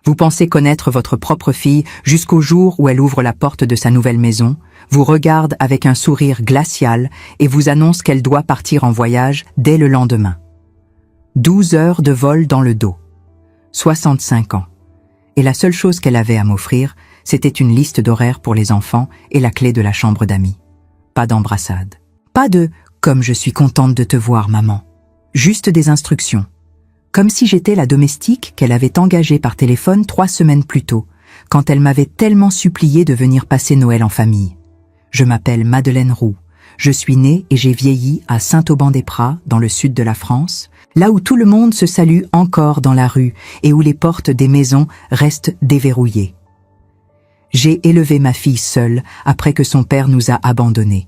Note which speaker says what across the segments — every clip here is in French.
Speaker 1: Vous pensez connaître votre propre fille jusqu'au jour où elle ouvre la porte de sa nouvelle maison, vous regarde avec un sourire glacial et vous annonce qu'elle doit partir en voyage dès le lendemain. 12 heures de vol dans le dos. 65 ans. Et la seule chose qu'elle avait à m'offrir, c'était une liste d'horaires pour les enfants et la clé de la chambre d'amis. Pas d'embrassade. Pas de « comme je suis contente de te voir, maman ». Juste des instructions. Comme si j'étais la domestique qu'elle avait engagée par téléphone 3 semaines plus tôt, quand elle m'avait tellement supplié de venir passer Noël en famille. Je m'appelle Madeleine Roux. Je suis née et j'ai vieilli à Saint-Auban-des-Pras, dans le sud de la France, là où tout le monde se salue encore dans la rue et où les portes des maisons restent déverrouillées. J'ai élevé ma fille seule après que son père nous a abandonnés.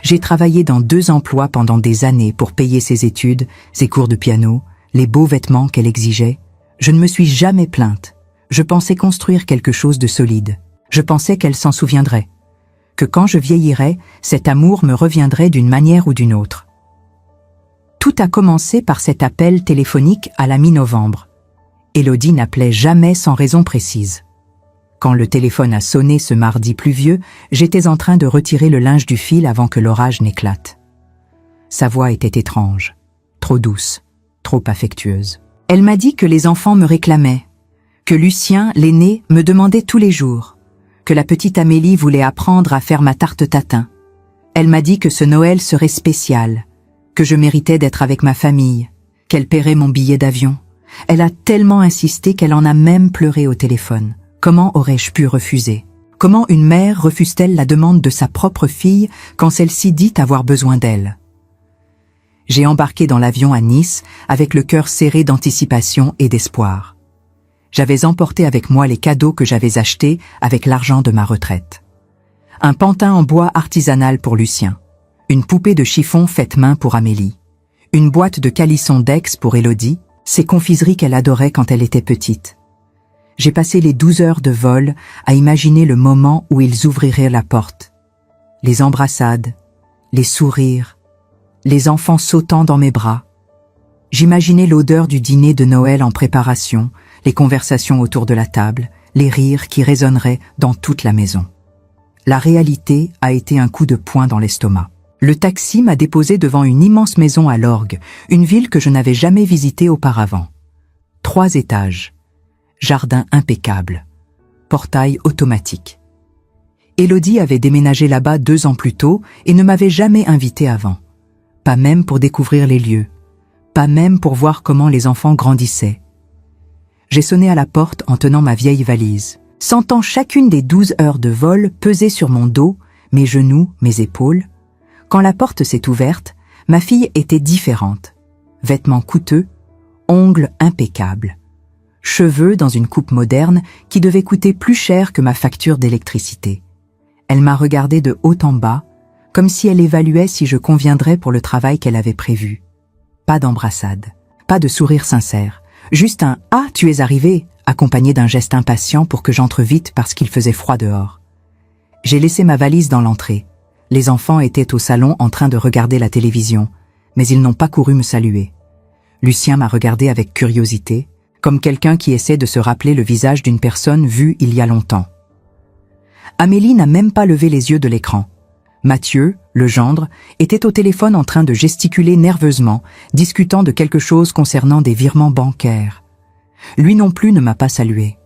Speaker 1: J'ai travaillé dans 2 emplois pendant des années pour payer ses études, ses cours de piano, les beaux vêtements qu'elle exigeait. Je ne me suis jamais plainte. Je pensais construire quelque chose de solide. Je pensais qu'elle s'en souviendrait. Que quand je vieillirais, cet amour me reviendrait d'une manière ou d'une autre. Tout a commencé par cet appel téléphonique à la mi-novembre. Élodie n'appelait jamais sans raison précise. Quand le téléphone a sonné ce mardi pluvieux, j'étais en train de retirer le linge du fil avant que l'orage n'éclate. Sa voix était étrange, trop douce, trop affectueuse. Elle m'a dit que les enfants me réclamaient, que Lucien, l'aîné, me demandait tous les jours, que la petite Amélie voulait apprendre à faire ma tarte tatin. Elle m'a dit que ce Noël serait spécial, que je méritais d'être avec ma famille, qu'elle paierait mon billet d'avion. Elle a tellement insisté qu'elle en a même pleuré au téléphone. Comment aurais-je pu refuser? Comment une mère refuse-t-elle la demande de sa propre fille quand celle-ci dit avoir besoin d'elle? J'ai embarqué dans l'avion à Nice avec le cœur serré d'anticipation et d'espoir. J'avais emporté avec moi les cadeaux que j'avais achetés avec l'argent de ma retraite. Un pantin en bois artisanal pour Lucien, une poupée de chiffon faite main pour Amélie, une boîte de calissons d'Aix pour Élodie, ces confiseries qu'elle adorait quand elle était petite. J'ai passé les 12 heures de vol à imaginer le moment où ils ouvriraient la porte. Les embrassades, les sourires, les enfants sautant dans mes bras. J'imaginais l'odeur du dîner de Noël en préparation, les conversations autour de la table, les rires qui résonneraient dans toute la maison. La réalité a été un coup de poing dans l'estomac. Le taxi m'a déposé devant une immense maison à Lorgues, une ville que je n'avais jamais visitée auparavant. 3 étages. Jardin impeccable. Portail automatique. Élodie avait déménagé là-bas 2 ans plus tôt et ne m'avait jamais invité avant. Pas même pour découvrir les lieux. Pas même pour voir comment les enfants grandissaient. J'ai sonné à la porte en tenant ma vieille valise. Sentant chacune des 12 heures de vol peser sur mon dos, mes genoux, mes épaules. Quand la porte s'est ouverte, ma fille était différente. Vêtements coûteux, ongles impeccables. Cheveux dans une coupe moderne qui devait coûter plus cher que ma facture d'électricité. Elle m'a regardé de haut en bas, comme si elle évaluait si je conviendrais pour le travail qu'elle avait prévu. Pas d'embrassade, pas de sourire sincère, juste un « Ah, tu es arrivé !» accompagné d'un geste impatient pour que j'entre vite parce qu'il faisait froid dehors. J'ai laissé ma valise dans l'entrée. Les enfants étaient au salon en train de regarder la télévision, mais ils n'ont pas couru me saluer. Lucien m'a regardé avec curiosité, comme quelqu'un qui essaie de se rappeler le visage d'une personne vue il y a longtemps. Amélie n'a même pas levé les yeux de l'écran. Mathieu, le gendre, était au téléphone en train de gesticuler nerveusement, discutant de quelque chose concernant des virements bancaires. Lui non plus ne m'a pas salué.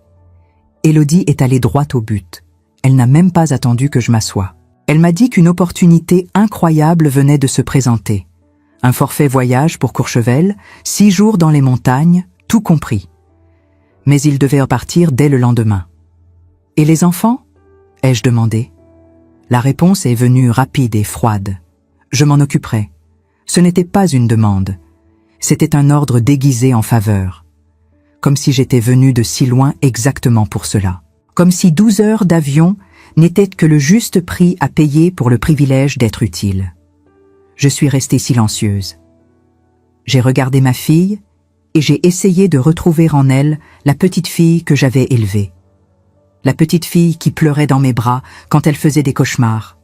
Speaker 1: Élodie est allée droit au but. Elle n'a même pas attendu que je m'assoie. Elle m'a dit qu'une opportunité incroyable venait de se présenter. Un forfait voyage pour Courchevel, 6 jours dans les montagnes, tout compris. Mais il devait repartir dès le lendemain. « Et les enfants ?» ai-je demandé. La réponse est venue rapide et froide. Je m'en occuperai. Ce n'était pas une demande. C'était un ordre déguisé en faveur. Comme si j'étais venue de si loin exactement pour cela. Comme si 12 heures d'avion n'étaient que le juste prix à payer pour le privilège d'être utile. Je suis restée silencieuse. J'ai regardé ma fille et j'ai essayé de retrouver en elle la petite fille que j'avais élevée. La petite fille qui pleurait dans mes bras quand elle faisait des cauchemars.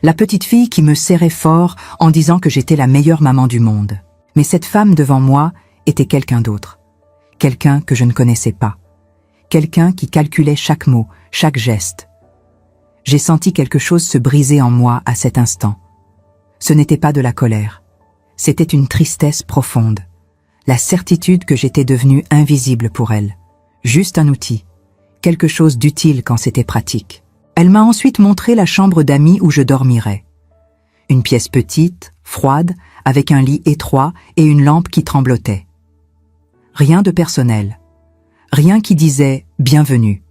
Speaker 1: La petite fille qui me serrait fort en disant que j'étais la meilleure maman du monde. Mais cette femme devant moi était quelqu'un d'autre. Quelqu'un que je ne connaissais pas. quelqu'un qui calculait chaque mot, chaque geste. J'ai senti quelque chose se briser en moi à cet instant. Ce n'était pas de la colère, c'était une tristesse profonde, la certitude que j'étais devenue invisible pour elle, juste un outil, quelque chose d'utile quand c'était pratique. Elle m'a ensuite montré la chambre d'amis où je dormirais. Une pièce petite, froide, avec un lit étroit et une lampe qui tremblotait. Rien de personnel, rien qui disait « bienvenue ».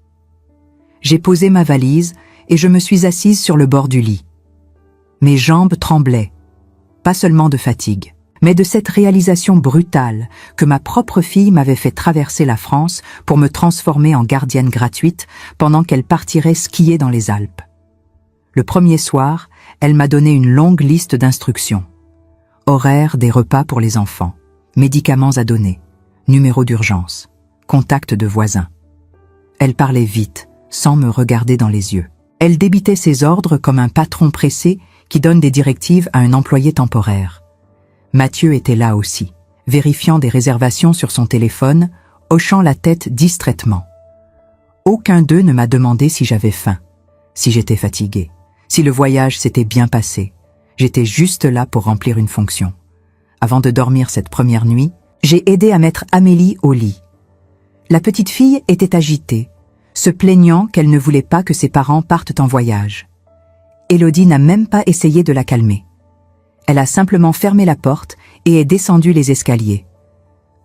Speaker 1: J'ai posé ma valise et je me suis assise sur le bord du lit. Mes jambes tremblaient, pas seulement de fatigue, mais de cette réalisation brutale que ma propre fille m'avait fait traverser la France pour me transformer en gardienne gratuite pendant qu'elle partirait skier dans les Alpes. Le premier soir, elle m'a donné une longue liste d'instructions. Horaire des repas pour les enfants, médicaments à donner, numéro d'urgence, contact de voisins. Elle parlait vite, sans me regarder dans les yeux. Elle débitait ses ordres comme un patron pressé qui donne des directives à un employé temporaire. Mathieu était là aussi, vérifiant des réservations sur son téléphone, hochant la tête distraitement. Aucun d'eux ne m'a demandé si j'avais faim, si j'étais fatiguée, si le voyage s'était bien passé. J'étais juste là pour remplir une fonction. Avant de dormir cette première nuit, j'ai aidé à mettre Amélie au lit. La petite fille était agitée, se plaignant qu'elle ne voulait pas que ses parents partent en voyage. Élodie n'a même pas essayé de la calmer. Elle a simplement fermé la porte et est descendue les escaliers.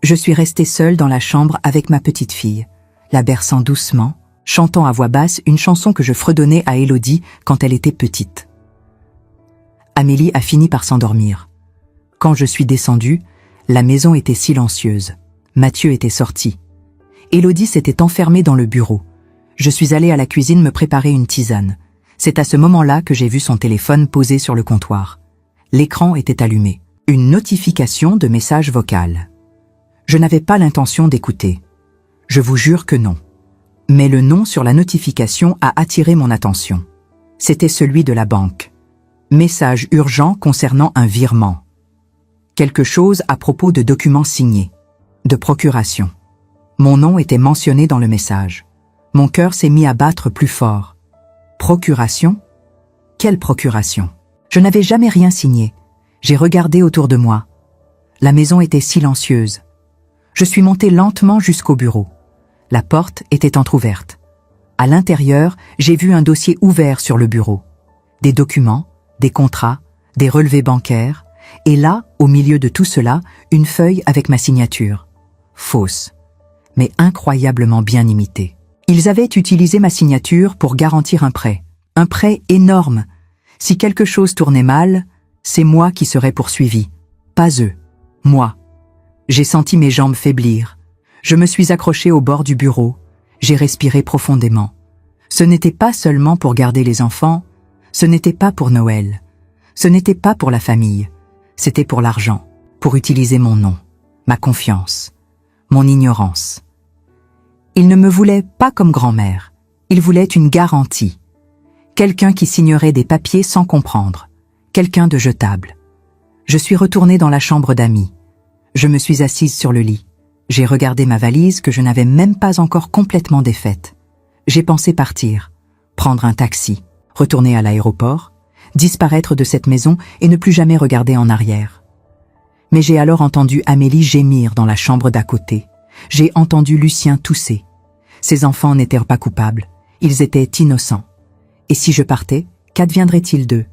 Speaker 1: Je suis restée seule dans la chambre avec ma petite fille, la berçant doucement, chantant à voix basse une chanson que je fredonnais à Élodie quand elle était petite. Amélie a fini par s'endormir. Quand je suis descendue, la maison était silencieuse. Mathieu était sorti. Élodie s'était enfermée dans le bureau. Je suis allée à la cuisine me préparer une tisane. C'est à ce moment-là que j'ai vu son téléphone posé sur le comptoir. L'écran était allumé. Une notification de message vocal. Je n'avais pas l'intention d'écouter. Je vous jure que non. Mais le nom sur la notification a attiré mon attention. C'était celui de la banque. Message urgent concernant un virement. Quelque chose à propos de documents signés. De procuration. Mon nom était mentionné dans le message. Mon cœur s'est mis à battre plus fort. Procuration? Quelle procuration? Je n'avais jamais rien signé. J'ai regardé autour de moi. La maison était silencieuse. Je suis montée lentement jusqu'au bureau. La porte était entr'ouverte. À l'intérieur, j'ai vu un dossier ouvert sur le bureau. Des documents, des contrats, des relevés bancaires, et là, au milieu de tout cela, une feuille avec ma signature. Fausse, mais incroyablement bien imitée. Ils avaient utilisé ma signature pour garantir un prêt énorme. Si quelque chose tournait mal, c'est moi qui serais poursuivi, pas eux, moi. J'ai senti mes jambes faiblir. Je me suis accrochée au bord du bureau. J'ai respiré profondément. Ce n'était pas seulement pour garder les enfants, ce n'était pas pour Noël, ce n'était pas pour la famille, c'était pour l'argent, pour utiliser mon nom, ma confiance, mon ignorance. Il ne me voulait pas comme grand-mère, il voulait une garantie. Quelqu'un qui signerait des papiers sans comprendre, quelqu'un de jetable. Je suis retournée dans la chambre d'amis. Je me suis assise sur le lit. J'ai regardé ma valise que je n'avais même pas encore complètement défaite. J'ai pensé partir, prendre un taxi, retourner à l'aéroport, disparaître de cette maison et ne plus jamais regarder en arrière. Mais j'ai alors entendu Amélie gémir dans la chambre d'à côté. J'ai entendu Lucien tousser. Ces enfants n'étaient pas coupables, ils étaient innocents. Et si je partais, qu'adviendrait-il d'eux?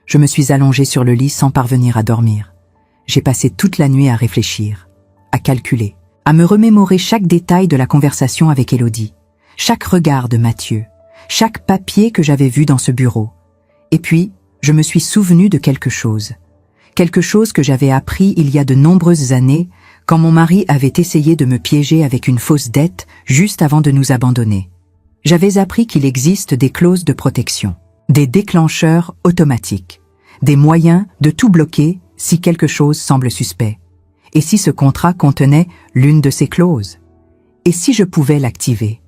Speaker 1: Je me suis allongée sur le lit sans parvenir à dormir. J'ai passé toute la nuit à réfléchir, à calculer, à me remémorer chaque détail de la conversation avec Élodie, chaque regard de Mathieu, chaque papier que j'avais vu dans ce bureau. Et puis, je me suis souvenue de quelque chose que j'avais appris il y a de nombreuses années, quand mon mari avait essayé de me piéger avec une fausse dette juste avant de nous abandonner. J'avais appris qu'il existe des clauses de protection, des déclencheurs automatiques, des moyens de tout bloquer si quelque chose semble suspect. Et si ce contrat contenait l'une de ces clauses? Et si je pouvais l'activer?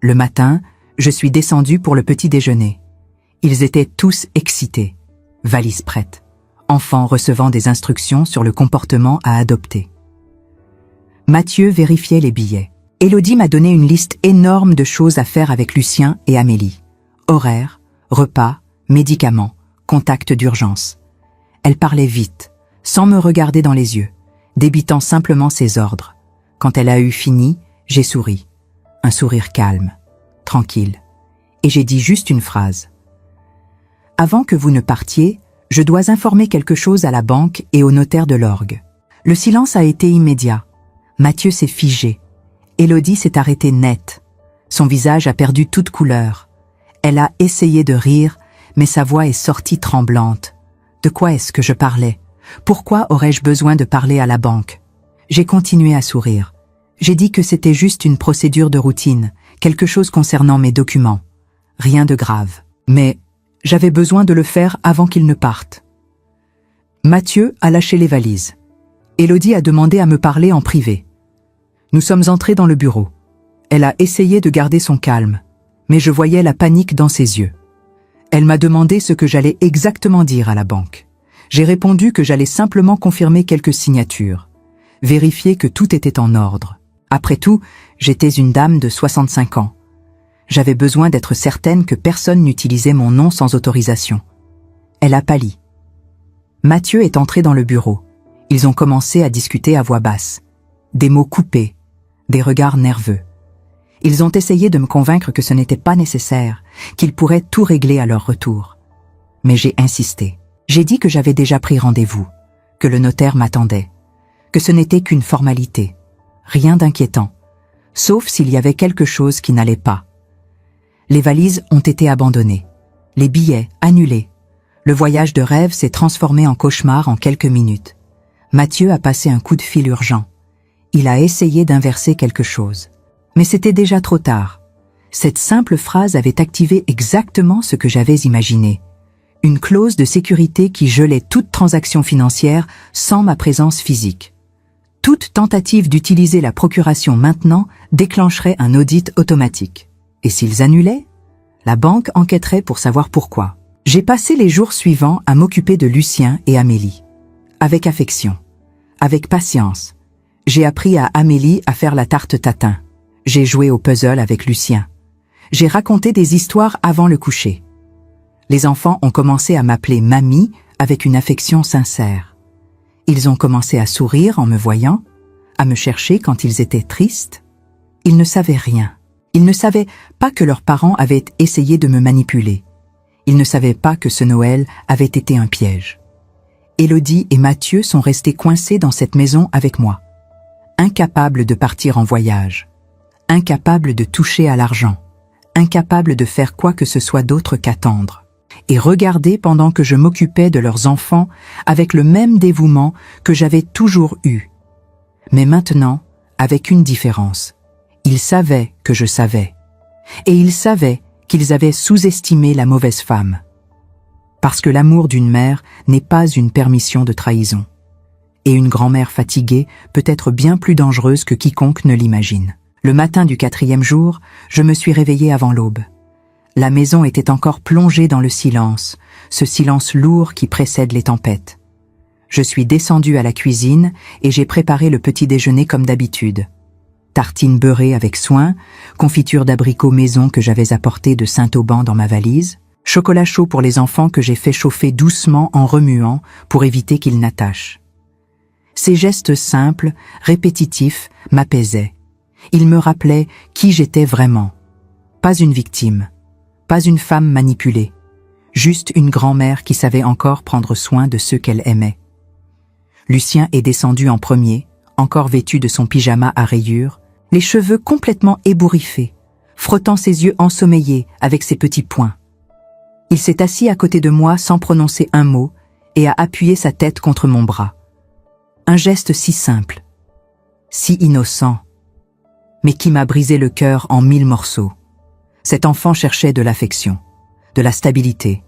Speaker 1: Le matin, je suis descendue pour le petit déjeuner. Ils étaient tous excités, valise prête, enfants recevant des instructions sur le comportement à adopter. Mathieu vérifiait les billets. Élodie m'a donné une liste énorme de choses à faire avec Lucien et Amélie. Horaires, repas, médicaments, contacts d'urgence. Elle parlait vite, sans me regarder dans les yeux, débitant simplement ses ordres. Quand elle a eu fini, j'ai souri. Un sourire calme, tranquille. Et j'ai dit juste une phrase. Avant que vous ne partiez, je dois informer quelque chose à la banque et au notaire de l'orgue. Le silence a été immédiat. Mathieu s'est figé. Élodie s'est arrêtée net. Son visage a perdu toute couleur. Elle a essayé de rire, mais sa voix est sortie tremblante. De quoi est-ce que je parlais? Pourquoi aurais-je besoin de parler à la banque? J'ai continué à sourire. J'ai dit que c'était juste une procédure de routine, quelque chose concernant mes documents. Rien de grave. Mais j'avais besoin de le faire avant qu'ils ne partent. Mathieu a lâché les valises. Élodie a demandé à me parler en privé. Nous sommes entrés dans le bureau. Elle a essayé de garder son calme, mais je voyais la panique dans ses yeux. Elle m'a demandé ce que j'allais exactement dire à la banque. J'ai répondu que j'allais simplement confirmer quelques signatures, vérifier que tout était en ordre. Après tout, j'étais une dame de 65 ans. J'avais besoin d'être certaine que personne n'utilisait mon nom sans autorisation. Elle a pâli. Mathieu est entré dans le bureau. Ils ont commencé à discuter à voix basse. Des mots coupés, des regards nerveux. Ils ont essayé de me convaincre que ce n'était pas nécessaire, qu'ils pourraient tout régler à leur retour. Mais j'ai insisté. J'ai dit que j'avais déjà pris rendez-vous, que le notaire m'attendait, que ce n'était qu'une formalité, rien d'inquiétant, sauf s'il y avait quelque chose qui n'allait pas. Les valises ont été abandonnées, les billets annulés. Le voyage de rêve s'est transformé en cauchemar en quelques minutes. Mathieu a passé un coup de fil urgent. Il a essayé d'inverser quelque chose. Mais c'était déjà trop tard. Cette simple phrase avait activé exactement ce que j'avais imaginé. Une clause de sécurité qui gelait toute transaction financière sans ma présence physique. Toute tentative d'utiliser la procuration maintenant déclencherait un audit automatique. Et s'ils annulaient, la banque enquêterait pour savoir pourquoi. J'ai passé les jours suivants à m'occuper de Lucien et Amélie. Avec affection, avec patience. J'ai appris à Amélie à faire la tarte tatin. J'ai joué au puzzle avec Lucien. J'ai raconté des histoires avant le coucher. Les enfants ont commencé à m'appeler mamie avec une affection sincère. Ils ont commencé à sourire en me voyant, à me chercher quand ils étaient tristes. Ils ne savaient rien. Ils ne savaient pas que leurs parents avaient essayé de me manipuler. Ils ne savaient pas que ce Noël avait été un piège. Élodie et Mathieu sont restés coincés dans cette maison avec moi. Incapables de partir en voyage, incapables de toucher à l'argent, incapables de faire quoi que ce soit d'autre qu'attendre, et regarder pendant que je m'occupais de leurs enfants avec le même dévouement que j'avais toujours eu. Mais maintenant, avec une différence. Ils savaient que je savais, et ils savaient qu'ils avaient sous-estimé la mauvaise femme. Parce que l'amour d'une mère n'est pas une permission de trahison. Et une grand-mère fatiguée peut être bien plus dangereuse que quiconque ne l'imagine. Le matin du 4e jour, je me suis réveillée avant l'aube. La maison était encore plongée dans le silence, ce silence lourd qui précède les tempêtes. Je suis descendue à la cuisine et j'ai préparé le petit déjeuner comme d'habitude. Tartines beurrées avec soin, confiture d'abricots maison que j'avais apportée de Saint-Auban dans ma valise, chocolat chaud pour les enfants que j'ai fait chauffer doucement en remuant pour éviter qu'ils n'attachent. Ces gestes simples, répétitifs, m'apaisaient. Ils me rappelaient qui j'étais vraiment. Pas une victime, pas une femme manipulée, juste une grand-mère qui savait encore prendre soin de ceux qu'elle aimait. Lucien est descendu en premier, encore vêtu de son pyjama à rayures, les cheveux complètement ébouriffés, frottant ses yeux ensommeillés avec ses petits poings. Il s'est assis à côté de moi sans prononcer un mot et a appuyé sa tête contre mon bras. Un geste si simple, si innocent, mais qui m'a brisé le cœur en 1000 morceaux. Cet enfant cherchait de l'affection, de la stabilité,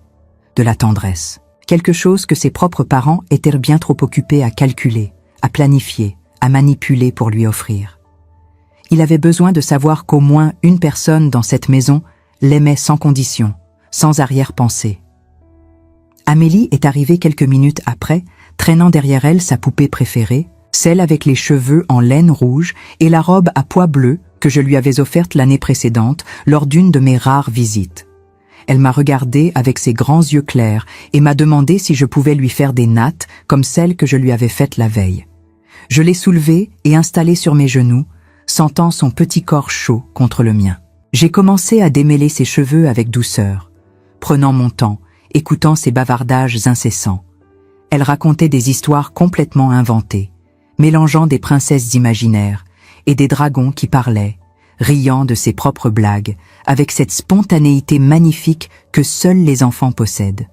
Speaker 1: de la tendresse. Quelque chose que ses propres parents étaient bien trop occupés à calculer, à planifier, à manipuler pour lui offrir. Il avait besoin de savoir qu'au moins une personne dans cette maison l'aimait sans condition, sans arrière-pensée. Amélie est arrivée quelques minutes après, traînant derrière elle sa poupée préférée, celle avec les cheveux en laine rouge et la robe à pois bleus que je lui avais offerte l'année précédente lors d'une de mes rares visites. Elle m'a regardé avec ses grands yeux clairs et m'a demandé si je pouvais lui faire des nattes comme celles que je lui avais faites la veille. Je l'ai soulevée et installée sur mes genoux, sentant son petit corps chaud contre le mien. J'ai commencé à démêler ses cheveux avec douceur, prenant mon temps, écoutant ses bavardages incessants. Elle racontait des histoires complètement inventées, mélangeant des princesses imaginaires et des dragons qui parlaient, riant de ses propres blagues, avec cette spontanéité magnifique que seuls les enfants possèdent.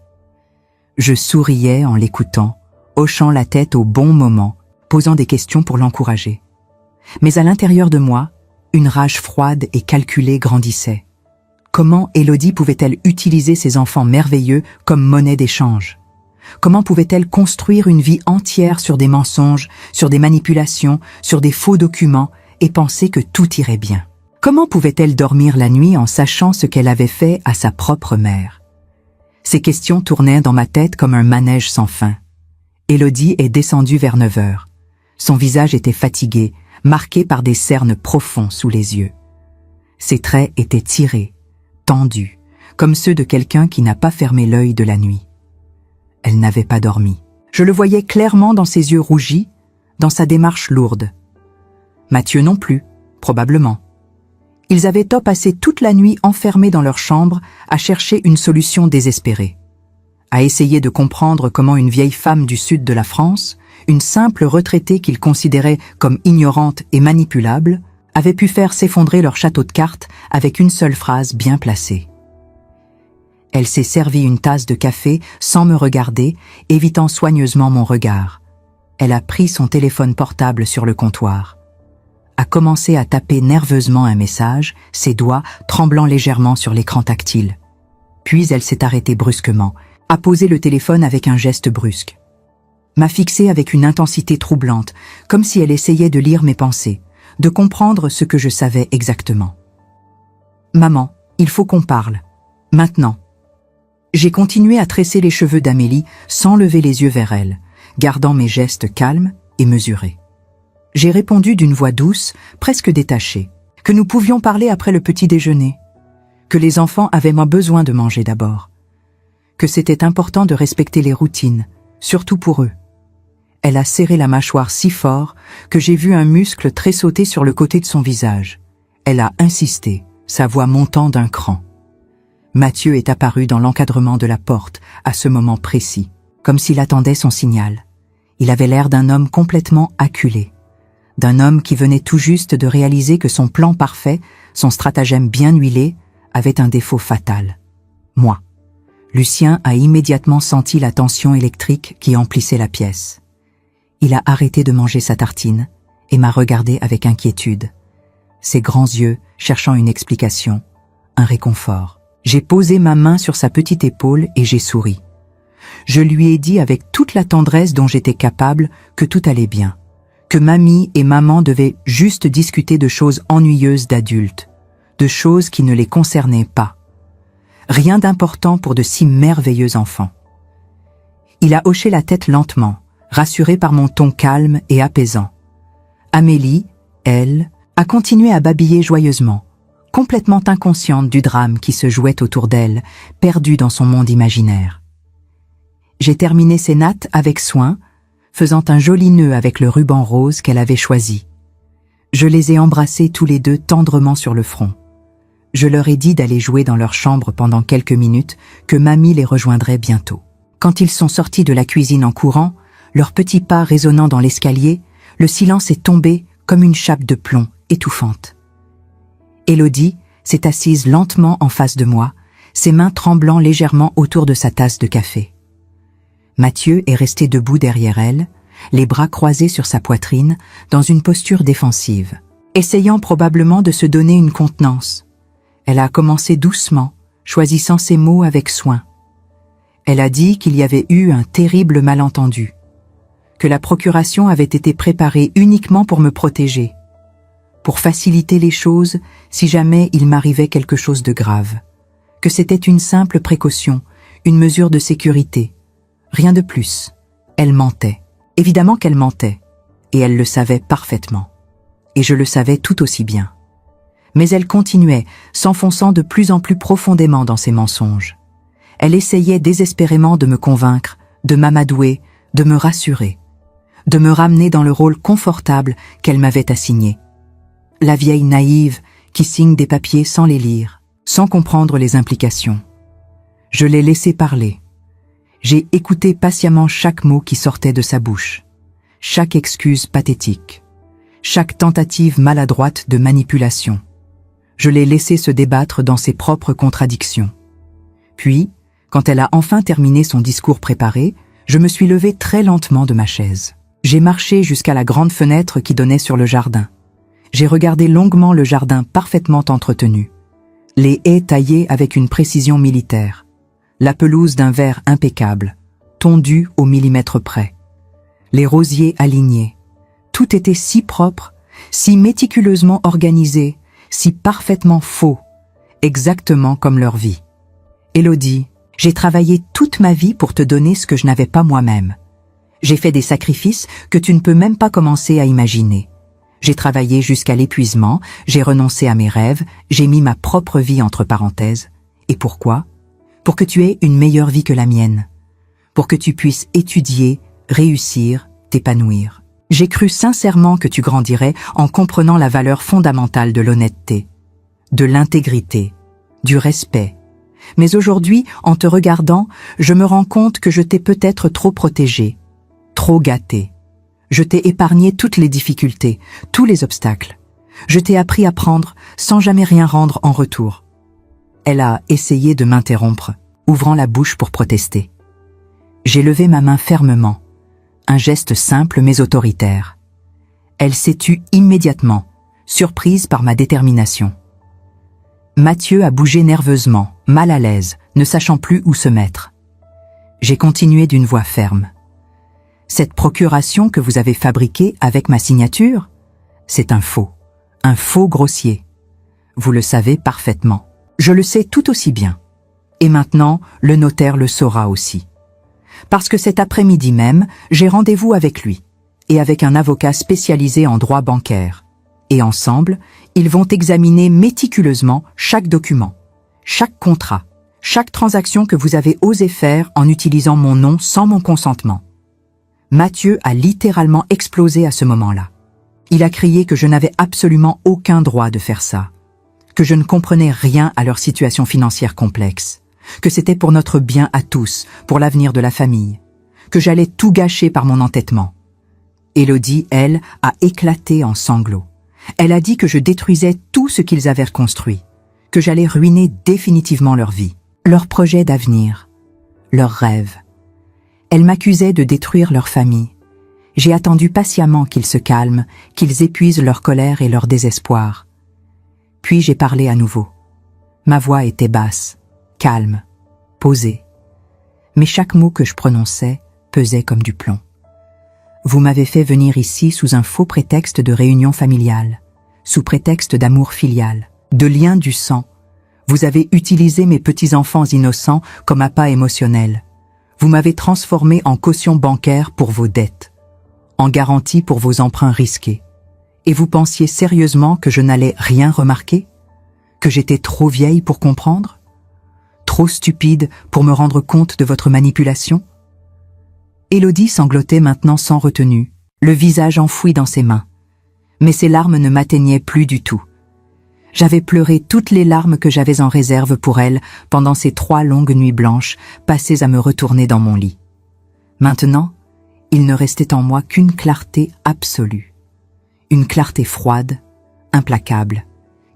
Speaker 1: Je souriais en l'écoutant, hochant la tête au bon moment, posant des questions pour l'encourager. Mais à l'intérieur de moi, une rage froide et calculée grandissait. Comment Élodie pouvait-elle utiliser ces enfants merveilleux comme monnaie d'échange? Comment pouvait-elle construire une vie entière sur des mensonges, sur des manipulations, sur des faux documents et penser que tout irait bien? Comment pouvait-elle dormir la nuit en sachant ce qu'elle avait fait à sa propre mère? Ces questions tournaient dans ma tête comme un manège sans fin. Élodie est descendue vers 9 heures. Son visage était fatigué, marqué par des cernes profonds sous les yeux. Ses traits étaient tirés, tendus, comme ceux de quelqu'un qui n'a pas fermé l'œil de la nuit. Elle n'avait pas dormi. Je le voyais clairement dans ses yeux rougis, dans sa démarche lourde. Mathieu non plus, probablement. Ils avaient passé toute la nuit enfermés dans leur chambre à chercher une solution désespérée, à essayer de comprendre comment une vieille femme du sud de la France, une simple retraitée qu'ils considéraient comme ignorante et manipulable, avait pu faire s'effondrer leur château de cartes avec une seule phrase bien placée. Elle s'est servi une tasse de café sans me regarder, évitant soigneusement mon regard. Elle a pris son téléphone portable sur le comptoir, a commencé à taper nerveusement un message, ses doigts tremblant légèrement sur l'écran tactile. Puis elle s'est arrêtée brusquement, a posé le téléphone avec un geste brusque. M'a fixé avec une intensité troublante, comme si elle essayait de lire mes pensées, de comprendre ce que je savais exactement. « Maman, il faut qu'on parle. Maintenant. » J'ai continué à tresser les cheveux d'Amélie sans lever les yeux vers elle, gardant mes gestes calmes et mesurés. J'ai répondu d'une voix douce, presque détachée, que nous pouvions parler après le petit déjeuner, que les enfants avaient moins besoin de manger d'abord, que c'était important de respecter les routines, surtout pour eux. Elle a serré la mâchoire si fort que j'ai vu un muscle tressauter sur le côté de son visage. Elle a insisté, sa voix montant d'un cran. Mathieu est apparu dans l'encadrement de la porte, à ce moment précis, comme s'il attendait son signal. Il avait l'air d'un homme complètement acculé, d'un homme qui venait tout juste de réaliser que son plan parfait, son stratagème bien huilé, avait un défaut fatal. Moi. Lucien a immédiatement senti la tension électrique qui emplissait la pièce. Il a arrêté de manger sa tartine et m'a regardé avec inquiétude. Ses grands yeux cherchant une explication, un réconfort. J'ai posé ma main sur sa petite épaule et j'ai souri. Je lui ai dit avec toute la tendresse dont j'étais capable que tout allait bien, que mamie et maman devaient juste discuter de choses ennuyeuses d'adultes, de choses qui ne les concernaient pas. Rien d'important pour de si merveilleux enfants. Il a hoché la tête lentement, rassuré par mon ton calme et apaisant. Amélie, elle, a continué à babiller joyeusement, complètement inconsciente du drame qui se jouait autour d'elle, perdue dans son monde imaginaire. J'ai terminé ses nattes avec soin, faisant un joli nœud avec le ruban rose qu'elle avait choisi. Je les ai embrassés tous les deux tendrement sur le front. Je leur ai dit d'aller jouer dans leur chambre pendant quelques minutes, que mamie les rejoindrait bientôt. Quand ils sont sortis de la cuisine en courant, leurs petits pas résonnant dans l'escalier, le silence est tombé comme une chape de plomb étouffante. Élodie s'est assise lentement en face de moi, ses mains tremblant légèrement autour de sa tasse de café. Mathieu est resté debout derrière elle, les bras croisés sur sa poitrine, dans une posture défensive, essayant probablement de se donner une contenance. Elle a commencé doucement, choisissant ses mots avec soin. Elle a dit qu'il y avait eu un terrible malentendu, que la procuration avait été préparée uniquement pour me protéger, pour faciliter les choses si jamais il m'arrivait quelque chose de grave, que c'était une simple précaution, une mesure de sécurité, rien de plus. Elle mentait. Évidemment qu'elle mentait, et elle le savait parfaitement. Et je le savais tout aussi bien. Mais elle continuait, s'enfonçant de plus en plus profondément dans ses mensonges. Elle essayait désespérément de me convaincre, de m'amadouer, de me rassurer, de me ramener dans le rôle confortable qu'elle m'avait assigné. La vieille naïve qui signe des papiers sans les lire, sans comprendre les implications. Je l'ai laissé parler. J'ai écouté patiemment chaque mot qui sortait de sa bouche, chaque excuse pathétique, chaque tentative maladroite de manipulation. Je l'ai laissé se débattre dans ses propres contradictions. Puis, quand elle a enfin terminé son discours préparé, je me suis levé très lentement de ma chaise. J'ai marché jusqu'à la grande fenêtre qui donnait sur le jardin. J'ai regardé longuement le jardin parfaitement entretenu. Les haies taillées avec une précision militaire. La pelouse d'un vert impeccable, tondue au millimètre près. Les rosiers alignés. Tout était si propre, si méticuleusement organisé, si parfaitement faux, exactement comme leur vie. Élodie, j'ai travaillé toute ma vie pour te donner ce que je n'avais pas moi-même. J'ai fait des sacrifices que tu ne peux même pas commencer à imaginer. J'ai travaillé jusqu'à l'épuisement, j'ai renoncé à mes rêves, j'ai mis ma propre vie entre parenthèses. Et pourquoi ? Pour que tu aies une meilleure vie que la mienne. Pour que tu puisses étudier, réussir, t'épanouir. J'ai cru sincèrement que tu grandirais en comprenant la valeur fondamentale de l'honnêteté, de l'intégrité, du respect. Mais aujourd'hui, en te regardant, je me rends compte que je t'ai peut-être trop protégé, trop gâté. Je t'ai épargné toutes les difficultés, tous les obstacles. Je t'ai appris à prendre sans jamais rien rendre en retour. Elle a essayé de m'interrompre, ouvrant la bouche pour protester. J'ai levé ma main fermement, un geste simple mais autoritaire. Elle s'est tue immédiatement, surprise par ma détermination. Mathieu a bougé nerveusement, mal à l'aise, ne sachant plus où se mettre. J'ai continué d'une voix ferme. Cette procuration que vous avez fabriquée avec ma signature, c'est un faux grossier. Vous le savez parfaitement. Je le sais tout aussi bien. Et maintenant, le notaire le saura aussi. Parce que cet après-midi même, j'ai rendez-vous avec lui, et avec un avocat spécialisé en droit bancaire. Et ensemble, ils vont examiner méticuleusement chaque document, chaque contrat, chaque transaction que vous avez osé faire en utilisant mon nom sans mon consentement. Mathieu a littéralement explosé à ce moment-là. Il a crié que je n'avais absolument aucun droit de faire ça, que je ne comprenais rien à leur situation financière complexe, que c'était pour notre bien à tous, pour l'avenir de la famille, que j'allais tout gâcher par mon entêtement. Élodie, elle, a éclaté en sanglots. Elle a dit que je détruisais tout ce qu'ils avaient reconstruit, que j'allais ruiner définitivement leur vie, leurs projets d'avenir, leurs rêves. Elle m'accusait de détruire leur famille. J'ai attendu patiemment qu'ils se calment, qu'ils épuisent leur colère et leur désespoir. Puis j'ai parlé à nouveau. Ma voix était basse, calme, posée. Mais chaque mot que je prononçais pesait comme du plomb. Vous m'avez fait venir ici sous un faux prétexte de réunion familiale, sous prétexte d'amour filial, de lien du sang. Vous avez utilisé mes petits-enfants innocents comme appât émotionnel. Vous m'avez transformé en caution bancaire pour vos dettes, en garantie pour vos emprunts risqués. Et vous pensiez sérieusement que je n'allais rien remarquer? Que j'étais trop vieille pour comprendre? Trop stupide pour me rendre compte de votre manipulation? Élodie sanglotait maintenant sans retenue, le visage enfoui dans ses mains. Mais ses larmes ne m'atteignaient plus du tout. J'avais pleuré toutes les larmes que j'avais en réserve pour elle pendant ces 3 longues nuits blanches passées à me retourner dans mon lit. Maintenant, il ne restait en moi qu'une clarté absolue. Une clarté froide, implacable,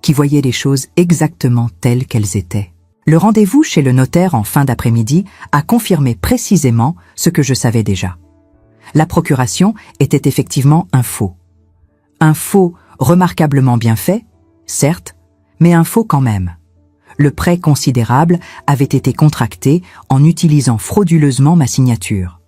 Speaker 1: qui voyait les choses exactement telles qu'elles étaient. Le rendez-vous chez le notaire en fin d'après-midi a confirmé précisément ce que je savais déjà. La procuration était effectivement un faux. Un faux remarquablement bien fait, certes, mais un faux quand même. Le prêt considérable avait été contracté en utilisant frauduleusement ma signature.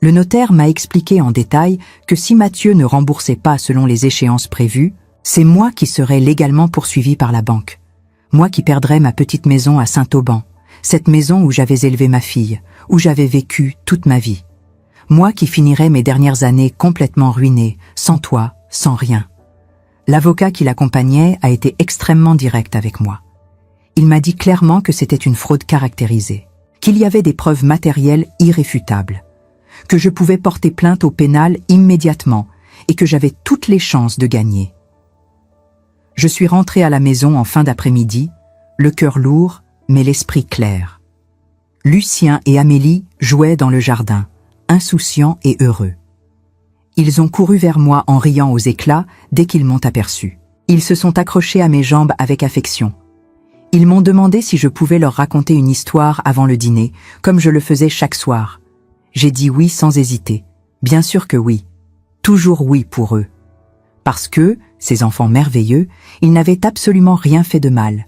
Speaker 1: Le notaire m'a expliqué en détail que si Mathieu ne remboursait pas selon les échéances prévues, c'est moi qui serais légalement poursuivi par la banque. Moi qui perdrais ma petite maison à Saint-Auban, cette maison où j'avais élevé ma fille, où j'avais vécu toute ma vie. Moi qui finirais mes dernières années complètement ruiné, sans toit, sans rien. L'avocat qui l'accompagnait a été extrêmement direct avec moi. Il m'a dit clairement que c'était une fraude caractérisée, qu'il y avait des preuves matérielles irréfutables, que je pouvais porter plainte au pénal immédiatement et que j'avais toutes les chances de gagner. Je suis rentré à la maison en fin d'après-midi, le cœur lourd, mais l'esprit clair. Lucien et Amélie jouaient dans le jardin, insouciants et heureux. Ils ont couru vers moi en riant aux éclats dès qu'ils m'ont aperçu. Ils se sont accrochés à mes jambes avec affection. Ils m'ont demandé si je pouvais leur raconter une histoire avant le dîner, comme je le faisais chaque soir. J'ai dit oui sans hésiter. Bien sûr que oui. Toujours oui pour eux. Parce que, ces enfants merveilleux, ils n'avaient absolument rien fait de mal.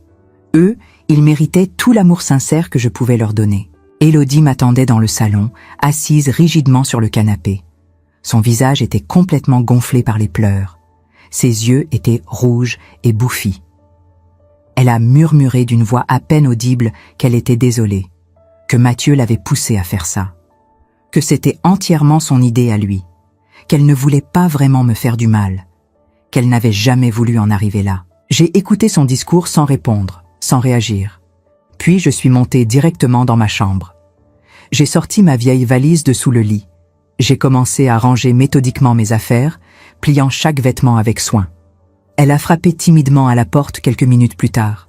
Speaker 1: Eux, ils méritaient tout l'amour sincère que je pouvais leur donner. Élodie m'attendait dans le salon, assise rigidement sur le canapé. Son visage était complètement gonflé par les pleurs. Ses yeux étaient rouges et bouffis. Elle a murmuré d'une voix à peine audible qu'elle était désolée, que Mathieu l'avait poussée à faire ça, que c'était entièrement son idée à lui, qu'elle ne voulait pas vraiment me faire du mal, qu'elle n'avait jamais voulu en arriver là. J'ai écouté son discours sans répondre, sans réagir. Puis je suis montée directement dans ma chambre. J'ai sorti ma vieille valise de sous le lit. J'ai commencé à ranger méthodiquement mes affaires, pliant chaque vêtement avec soin. Elle a frappé timidement à la porte quelques minutes plus tard.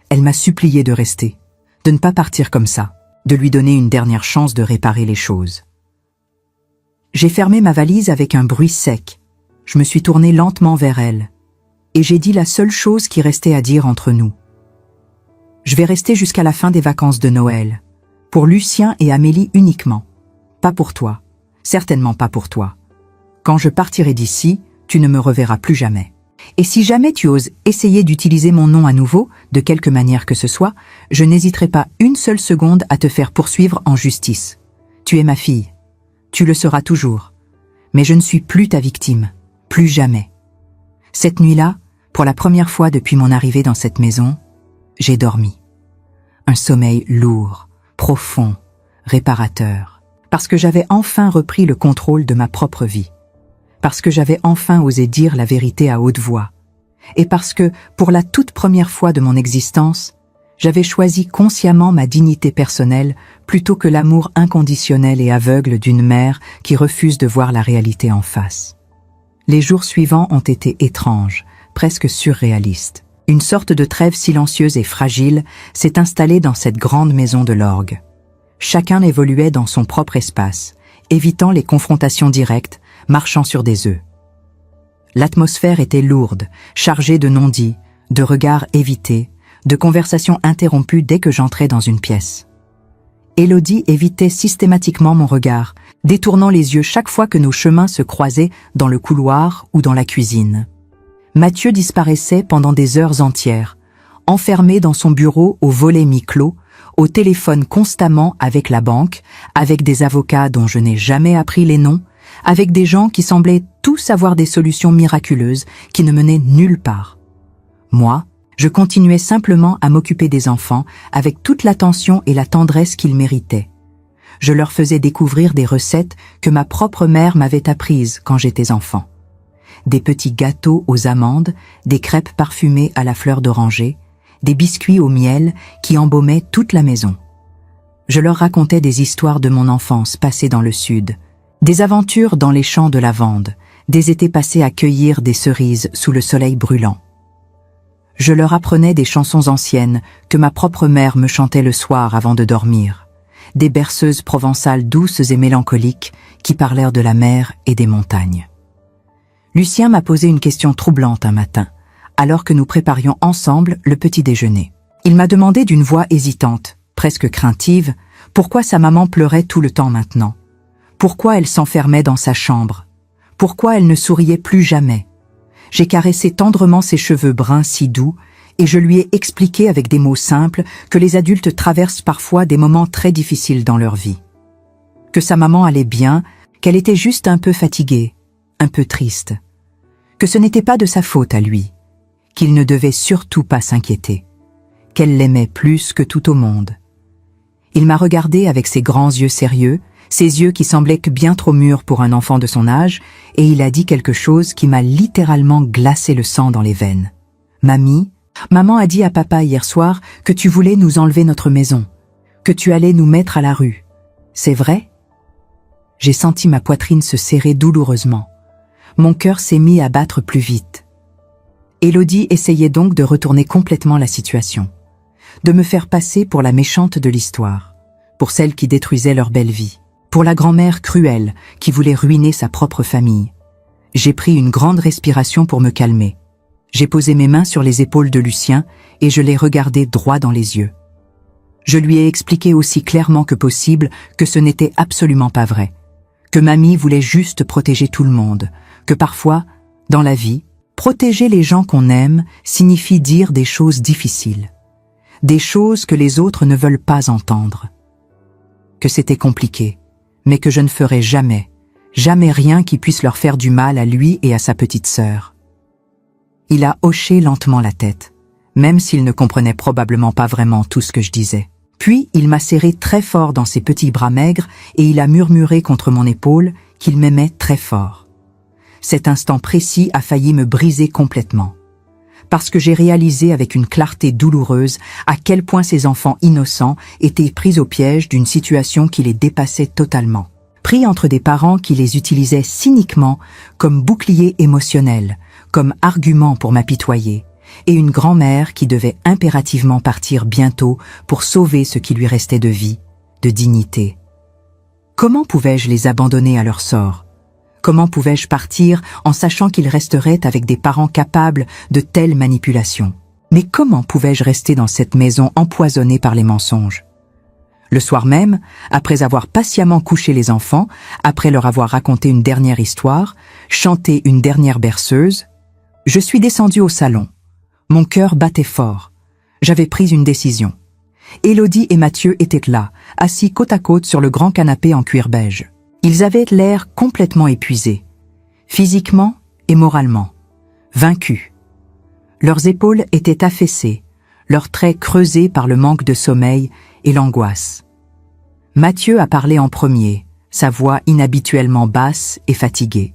Speaker 1: Elle m'a supplié de rester, de ne pas partir comme ça, de lui donner une dernière chance de réparer les choses. J'ai fermé ma valise avec un bruit sec. Je me suis tournée lentement vers elle, et j'ai dit la seule chose qui restait à dire entre nous. Je vais rester jusqu'à la fin des vacances de Noël, pour Lucien et Amélie uniquement. Pas pour toi, certainement pas pour toi. Quand je partirai d'ici, tu ne me reverras plus jamais. Et si jamais tu oses essayer d'utiliser mon nom à nouveau, de quelque manière que ce soit, je n'hésiterai pas une seule seconde à te faire poursuivre en justice. Tu es ma fille. Tu le seras toujours. Mais je ne suis plus ta victime. Plus jamais. Cette nuit-là, pour la première fois depuis mon arrivée dans cette maison, j'ai dormi. Un sommeil lourd, profond, réparateur. Parce que j'avais enfin repris le contrôle de ma propre vie. Parce que j'avais enfin osé dire la vérité à haute voix. Et parce que, pour la toute première fois de mon existence, j'avais choisi consciemment ma dignité personnelle plutôt que l'amour inconditionnel et aveugle d'une mère qui refuse de voir la réalité en face. Les jours suivants ont été étranges, presque surréalistes. Une sorte de trêve silencieuse et fragile s'est installée dans cette grande maison de l'orgue. Chacun évoluait dans son propre espace, évitant les confrontations directes, marchant sur des œufs. L'atmosphère était lourde, chargée de non-dits, de regards évités, de conversations interrompues dès que j'entrais dans une pièce. Élodie évitait systématiquement mon regard, détournant les yeux chaque fois que nos chemins se croisaient dans le couloir ou dans la cuisine. Mathieu disparaissait pendant des heures entières, enfermé dans son bureau au volet mi-clos, au téléphone constamment avec la banque, avec des avocats dont je n'ai jamais appris les noms, avec des gens qui semblaient tous avoir des solutions miraculeuses qui ne menaient nulle part. Moi, je continuais simplement à m'occuper des enfants avec toute l'attention et la tendresse qu'ils méritaient. Je leur faisais découvrir des recettes que ma propre mère m'avait apprises quand j'étais enfant. Des petits gâteaux aux amandes, des crêpes parfumées à la fleur d'oranger, des biscuits au miel qui embaumaient toute la maison. Je leur racontais des histoires de mon enfance passée dans le sud, des aventures dans les champs de lavande, des étés passés à cueillir des cerises sous le soleil brûlant. Je leur apprenais des chansons anciennes que ma propre mère me chantait le soir avant de dormir, des berceuses provençales douces et mélancoliques qui parlèrent de la mer et des montagnes. Lucien m'a posé une question troublante un matin, alors que nous préparions ensemble le petit déjeuner. Il m'a demandé d'une voix hésitante, presque craintive, pourquoi sa maman pleurait tout le temps maintenant. Pourquoi elle s'enfermait dans sa chambre? Pourquoi elle ne souriait plus jamais? J'ai caressé tendrement ses cheveux bruns si doux et je lui ai expliqué avec des mots simples que les adultes traversent parfois des moments très difficiles dans leur vie. Que sa maman allait bien, qu'elle était juste un peu fatiguée, un peu triste. Que ce n'était pas de sa faute à lui, qu'il ne devait surtout pas s'inquiéter, qu'elle l'aimait plus que tout au monde. Il m'a regardé avec ses grands yeux sérieux, ses yeux qui semblaient que bien trop mûrs pour un enfant de son âge, et il a dit quelque chose qui m'a littéralement glacé le sang dans les veines. « Mamie, maman a dit à papa hier soir que tu voulais nous enlever notre maison, que tu allais nous mettre à la rue. C'est vrai ?» J'ai senti ma poitrine se serrer douloureusement. Mon cœur s'est mis à battre plus vite. Élodie essayait donc de retourner complètement la situation, de me faire passer pour la méchante de l'histoire, pour celle qui détruisait leur belle vie, pour la grand-mère cruelle qui voulait ruiner sa propre famille. J'ai pris une grande respiration pour me calmer. J'ai posé mes mains sur les épaules de Lucien et je l'ai regardé droit dans les yeux. Je lui ai expliqué aussi clairement que possible que ce n'était absolument pas vrai, que mamie voulait juste protéger tout le monde, que parfois, dans la vie, protéger les gens qu'on aime signifie dire des choses difficiles, des choses que les autres ne veulent pas entendre. Que c'était compliqué, mais que je ne ferais jamais, jamais rien qui puisse leur faire du mal à lui et à sa petite sœur. Il a hoché lentement la tête, même s'il ne comprenait probablement pas vraiment tout ce que je disais. Puis il m'a serré très fort dans ses petits bras maigres et il a murmuré contre mon épaule qu'il m'aimait très fort. Cet instant précis a failli me briser complètement, parce que j'ai réalisé avec une clarté douloureuse à quel point ces enfants innocents étaient pris au piège d'une situation qui les dépassait totalement, pris entre des parents qui les utilisaient cyniquement comme bouclier émotionnel, comme argument pour m'apitoyer, et une grand-mère qui devait impérativement partir bientôt pour sauver ce qui lui restait de vie, de dignité. Comment pouvais-je les abandonner à leur sort ? Comment pouvais-je partir en sachant qu'ils resteraient avec des parents capables de telles manipulations ? Mais comment pouvais-je rester dans cette maison empoisonnée par les mensonges ? Le soir même, après avoir patiemment couché les enfants, après leur avoir raconté une dernière histoire, chanté une dernière berceuse, je suis descendue au salon. Mon cœur battait fort. J'avais pris une décision. Élodie et Mathieu étaient là, assis côte à côte sur le grand canapé en cuir beige. Ils avaient l'air complètement épuisés, physiquement et moralement, vaincus. Leurs épaules étaient affaissées, leurs traits creusés par le manque de sommeil et l'angoisse. Mathieu a parlé en premier, sa voix inhabituellement basse et fatiguée.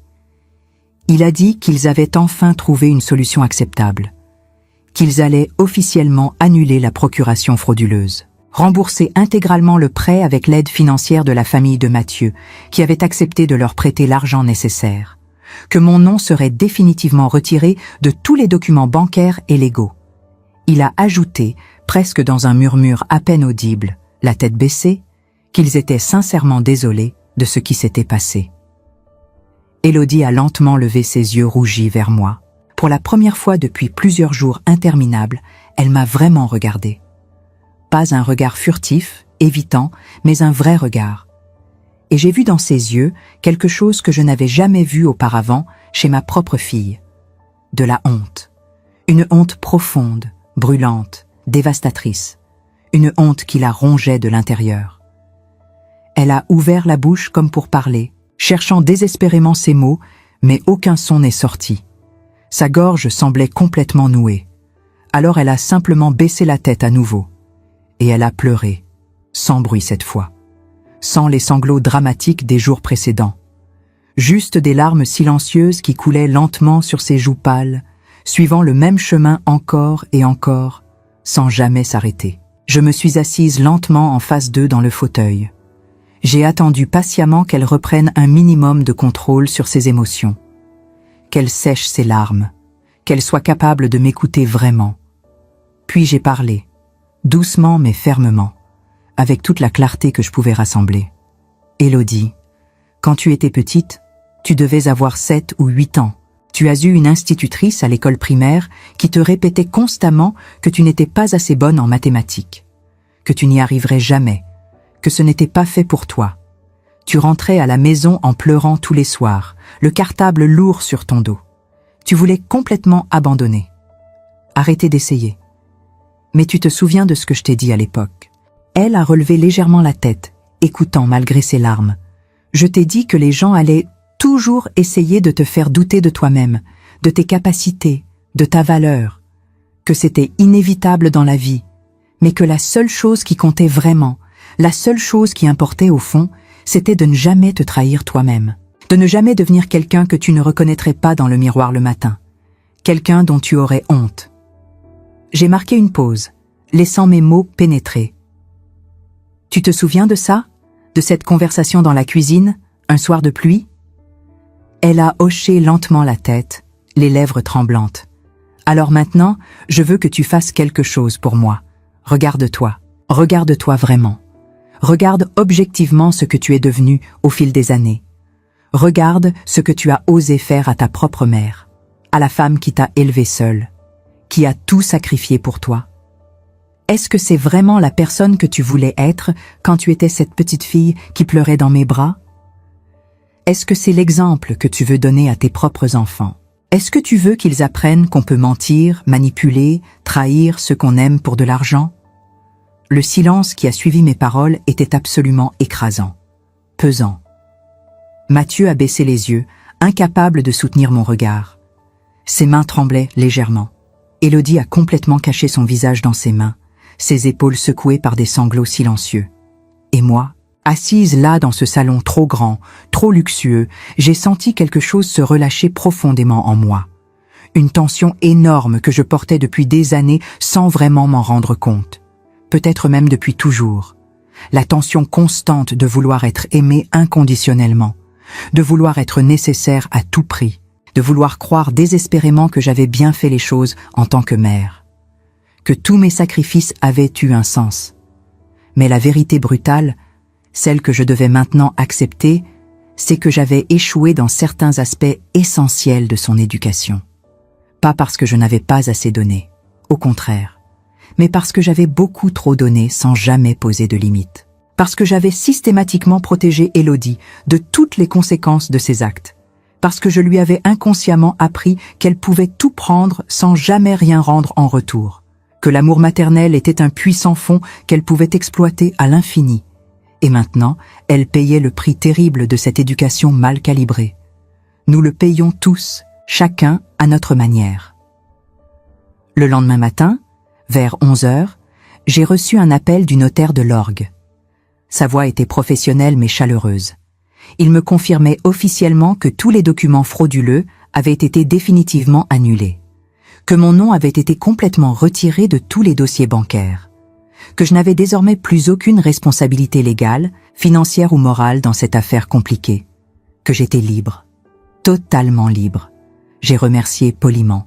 Speaker 1: Il a dit qu'ils avaient enfin trouvé une solution acceptable, qu'ils allaient officiellement annuler la procuration frauduleuse, rembourser intégralement le prêt avec l'aide financière de la famille de Mathieu, qui avait accepté de leur prêter l'argent nécessaire, que mon nom serait définitivement retiré de tous les documents bancaires et légaux. Il a ajouté, presque dans un murmure à peine audible, la tête baissée, qu'ils étaient sincèrement désolés de ce qui s'était passé. Élodie a lentement levé ses yeux rougis vers moi. Pour la première fois depuis plusieurs jours interminables, elle m'a vraiment regardé. Pas un regard furtif, évitant, mais un vrai regard. Et j'ai vu dans ses yeux quelque chose que je n'avais jamais vu auparavant chez ma propre fille. De la honte. Une honte profonde, brûlante, dévastatrice. Une honte qui la rongeait de l'intérieur. Elle a ouvert la bouche comme pour parler, cherchant désespérément ses mots, mais aucun son n'est sorti. Sa gorge semblait complètement nouée. Alors elle a simplement baissé la tête à nouveau. Et elle a pleuré, sans bruit cette fois, sans les sanglots dramatiques des jours précédents. Juste des larmes silencieuses qui coulaient lentement sur ses joues pâles, suivant le même chemin encore et encore, sans jamais s'arrêter. Je me suis assise lentement en face d'eux dans le fauteuil. J'ai attendu patiemment qu'elle reprenne un minimum de contrôle sur ses émotions, qu'elle sèche ses larmes, qu'elle soit capable de m'écouter vraiment. Puis j'ai parlé, doucement mais fermement, avec toute la clarté que je pouvais rassembler. « Élodie, quand tu étais petite, tu devais avoir 7 ou 8 ans. Tu as eu une institutrice à l'école primaire qui te répétait constamment que tu n'étais pas assez bonne en mathématiques, que tu n'y arriverais jamais, que ce n'était pas fait pour toi. Tu rentrais à la maison en pleurant tous les soirs, le cartable lourd sur ton dos. Tu voulais complètement abandonner. Arrêter d'essayer. Mais tu te souviens de ce que je t'ai dit à l'époque. » Elle a relevé légèrement la tête, écoutant malgré ses larmes. « Je t'ai dit que les gens allaient toujours essayer de te faire douter de toi-même, de tes capacités, de ta valeur, que c'était inévitable dans la vie, mais que la seule chose qui comptait vraiment, la seule chose qui importait au fond, c'était de ne jamais te trahir toi-même, de ne jamais devenir quelqu'un que tu ne reconnaîtrais pas dans le miroir le matin, quelqu'un dont tu aurais honte. J'ai marqué une pause, laissant mes mots pénétrer. Tu te souviens de ça? De cette conversation dans la cuisine, un soir de pluie? Elle a hoché lentement la tête, les lèvres tremblantes. Alors maintenant, je veux que tu fasses quelque chose pour moi. Regarde-toi vraiment. Regarde objectivement ce que tu es devenu au fil des années. Regarde ce que tu as osé faire à ta propre mère, à la femme qui t'a élevé seule, qui a tout sacrifié pour toi. Est-ce que c'est vraiment la personne que tu voulais être quand tu étais cette petite fille qui pleurait dans mes bras? Est-ce que c'est l'exemple que tu veux donner à tes propres enfants? Est-ce que tu veux qu'ils apprennent qu'on peut mentir, manipuler, trahir ceux qu'on aime pour de l'argent? Le silence qui a suivi mes paroles était absolument écrasant, pesant. Mathieu a baissé les yeux, incapable de soutenir mon regard. Ses mains tremblaient légèrement. Élodie a complètement caché son visage dans ses mains, ses épaules secouées par des sanglots silencieux. Et moi, assise là dans ce salon trop grand, trop luxueux, j'ai senti quelque chose se relâcher profondément en moi. Une tension énorme que je portais depuis des années sans vraiment m'en rendre compte. Peut-être même depuis toujours. La tension constante de vouloir être aimé inconditionnellement, de vouloir être nécessaire à tout prix, de vouloir croire désespérément que j'avais bien fait les choses en tant que mère, que tous mes sacrifices avaient eu un sens. Mais la vérité brutale, celle que je devais maintenant accepter, c'est que j'avais échoué dans certains aspects essentiels de son éducation. Pas parce que je n'avais pas assez donné, au contraire, mais parce que j'avais beaucoup trop donné sans jamais poser de limites. Parce que j'avais systématiquement protégé Élodie de toutes les conséquences de ses actes. Parce que je lui avais inconsciemment appris qu'elle pouvait tout prendre sans jamais rien rendre en retour. Que l'amour maternel était un puissant fond qu'elle pouvait exploiter à l'infini. Et maintenant, elle payait le prix terrible de cette éducation mal calibrée. Nous le payons tous, chacun à notre manière. Le lendemain matin, vers 11 heures, j'ai reçu un appel du notaire de l'orgue. Sa voix était professionnelle mais chaleureuse. Il me confirmait officiellement que tous les documents frauduleux avaient été définitivement annulés, que mon nom avait été complètement retiré de tous les dossiers bancaires, que je n'avais désormais plus aucune responsabilité légale, financière ou morale dans cette affaire compliquée, que j'étais libre, totalement libre. J'ai remercié poliment,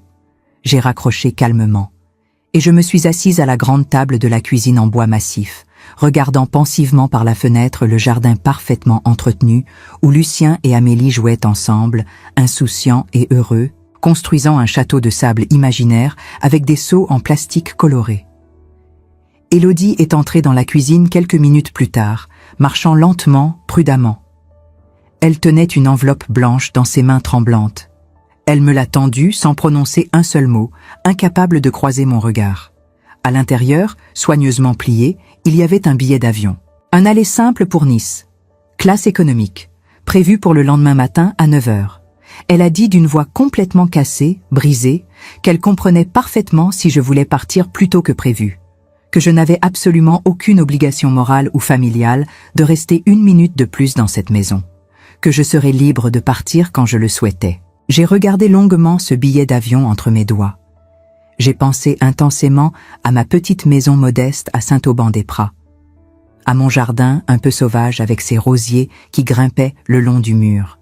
Speaker 1: j'ai raccroché calmement, et je me suis assise à la grande table de la cuisine en bois massif, regardant pensivement par la fenêtre le jardin parfaitement entretenu où Lucien et Amélie jouaient ensemble, insouciants et heureux, construisant un château de sable imaginaire avec des seaux en plastique coloré. Élodie est entrée dans la cuisine quelques minutes plus tard, marchant lentement, prudemment. Elle tenait une enveloppe blanche dans ses mains tremblantes. Elle me l'a tendue sans prononcer un seul mot, incapable de croiser mon regard. À l'intérieur, soigneusement plié, il y avait un billet d'avion. Un aller simple pour Nice. Classe économique. Prévu pour le lendemain matin à 9 heures. Elle a dit d'une voix complètement cassée, brisée, qu'elle comprenait parfaitement si je voulais partir plus tôt que prévu. Que je n'avais absolument aucune obligation morale ou familiale de rester une minute de plus dans cette maison. Que je serais libre de partir quand je le souhaitais. J'ai regardé longuement ce billet d'avion entre mes doigts. J'ai pensé intensément à ma petite maison modeste à Saint-Auban-des-Pras, à mon jardin un peu sauvage avec ses rosiers qui grimpaient le long du mur,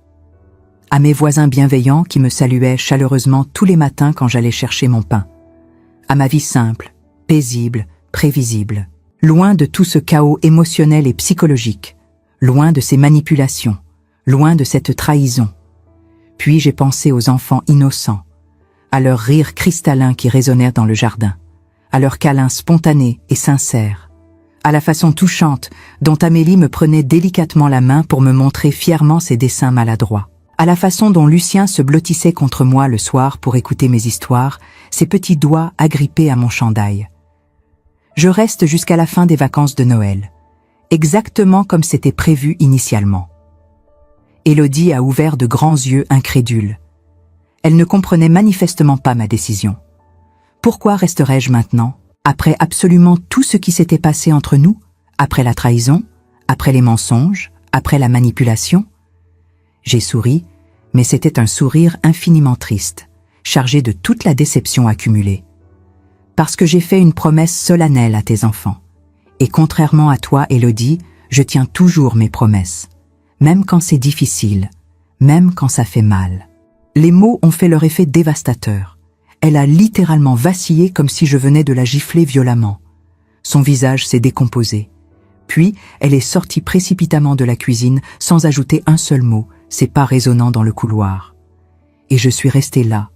Speaker 1: à mes voisins bienveillants qui me saluaient chaleureusement tous les matins quand j'allais chercher mon pain, à ma vie simple, paisible, prévisible, loin de tout ce chaos émotionnel et psychologique, loin de ces manipulations, loin de cette trahison. Puis j'ai pensé aux enfants innocents, à leurs rires cristallins qui résonnèrent dans le jardin, à leurs câlins spontanés et sincères, à la façon touchante dont Amélie me prenait délicatement la main pour me montrer fièrement ses dessins maladroits, à la façon dont Lucien se blottissait contre moi le soir pour écouter mes histoires, ses petits doigts agrippés à mon chandail. Je reste jusqu'à la fin des vacances de Noël, exactement comme c'était prévu initialement. Élodie a ouvert de grands yeux incrédules. Elle ne comprenait manifestement pas ma décision. Pourquoi resterais-je maintenant, après absolument tout ce qui s'était passé entre nous, après la trahison, après les mensonges, après la manipulation? J'ai souri, mais c'était un sourire infiniment triste, chargé de toute la déception accumulée. Parce que j'ai fait une promesse solennelle à tes enfants. Et contrairement à toi, Élodie, je tiens toujours mes promesses. Même quand c'est difficile, même quand ça fait mal. Les mots ont fait leur effet dévastateur. Elle a littéralement vacillé comme si je venais de la gifler violemment. Son visage s'est décomposé. Puis, elle est sortie précipitamment de la cuisine sans ajouter un seul mot, ses pas résonnant dans le couloir. Et je suis restée là,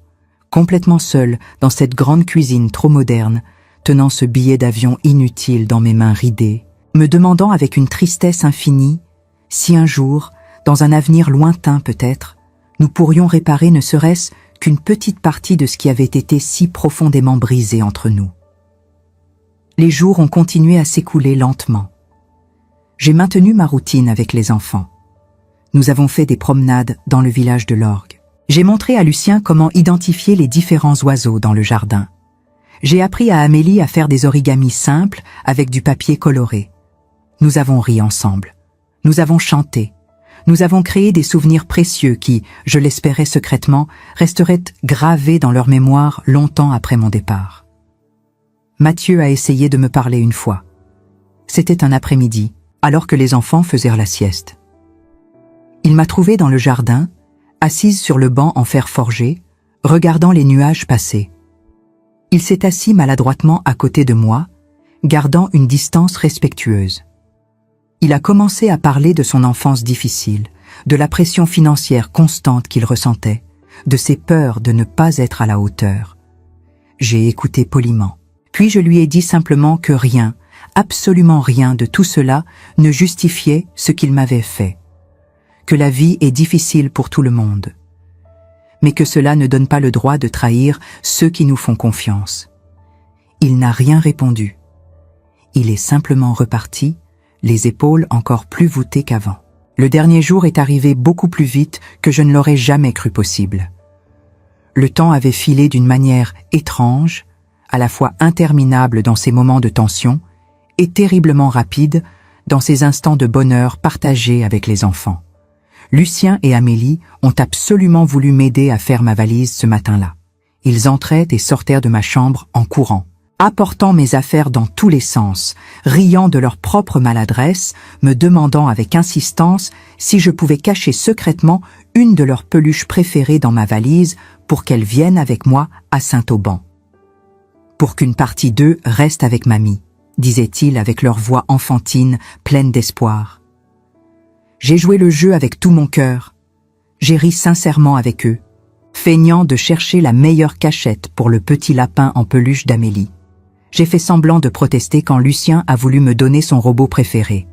Speaker 1: complètement seule dans cette grande cuisine trop moderne, tenant ce billet d'avion inutile dans mes mains ridées, me demandant avec une tristesse infinie si un jour, dans un avenir lointain peut-être, nous pourrions réparer ne serait-ce qu'une petite partie de ce qui avait été si profondément brisé entre nous. Les jours ont continué à s'écouler lentement. J'ai maintenu ma routine avec les enfants. Nous avons fait des promenades dans le village de l'Orgue. J'ai montré à Lucien comment identifier les différents oiseaux dans le jardin. J'ai appris à Amélie à faire des origamis simples avec du papier coloré. Nous avons ri ensemble. Nous avons chanté. Nous avons créé des souvenirs précieux qui, je l'espérais secrètement, resteraient gravés dans leur mémoire longtemps après mon départ. Mathieu a essayé de me parler une fois. C'était un après-midi, alors que les enfants faisaient la sieste. Il m'a trouvée dans le jardin, assise sur le banc en fer forgé, regardant les nuages passer. Il s'est assis maladroitement à côté de moi, gardant une distance respectueuse. Il a commencé à parler de son enfance difficile, de la pression financière constante qu'il ressentait, de ses peurs de ne pas être à la hauteur. J'ai écouté poliment. Puis je lui ai dit simplement que rien, absolument rien de tout cela ne justifiait ce qu'il m'avait fait. Que la vie est difficile pour tout le monde. Mais que cela ne donne pas le droit de trahir ceux qui nous font confiance. Il n'a rien répondu. Il est simplement reparti, les épaules encore plus voûtées qu'avant. Le dernier jour est arrivé beaucoup plus vite que je ne l'aurais jamais cru possible. Le temps avait filé d'une manière étrange, à la fois interminable dans ces moments de tension et terriblement rapide dans ces instants de bonheur partagés avec les enfants. Lucien et Amélie ont absolument voulu m'aider à faire ma valise ce matin-là. Ils entraient et sortèrent de ma chambre en courant, apportant mes affaires dans tous les sens, riant de leur propre maladresse, me demandant avec insistance si je pouvais cacher secrètement une de leurs peluches préférées dans ma valise pour qu'elles viennent avec moi à Saint-Auban. Pour qu'une partie d'eux reste avec mamie, disaient-ils avec leur voix enfantine, pleine d'espoir. J'ai joué le jeu avec tout mon cœur. J'ai ri sincèrement avec eux, feignant de chercher la meilleure cachette pour le petit lapin en peluche d'Amélie. J'ai fait semblant de protester quand Lucien a voulu me donner son robot préféré.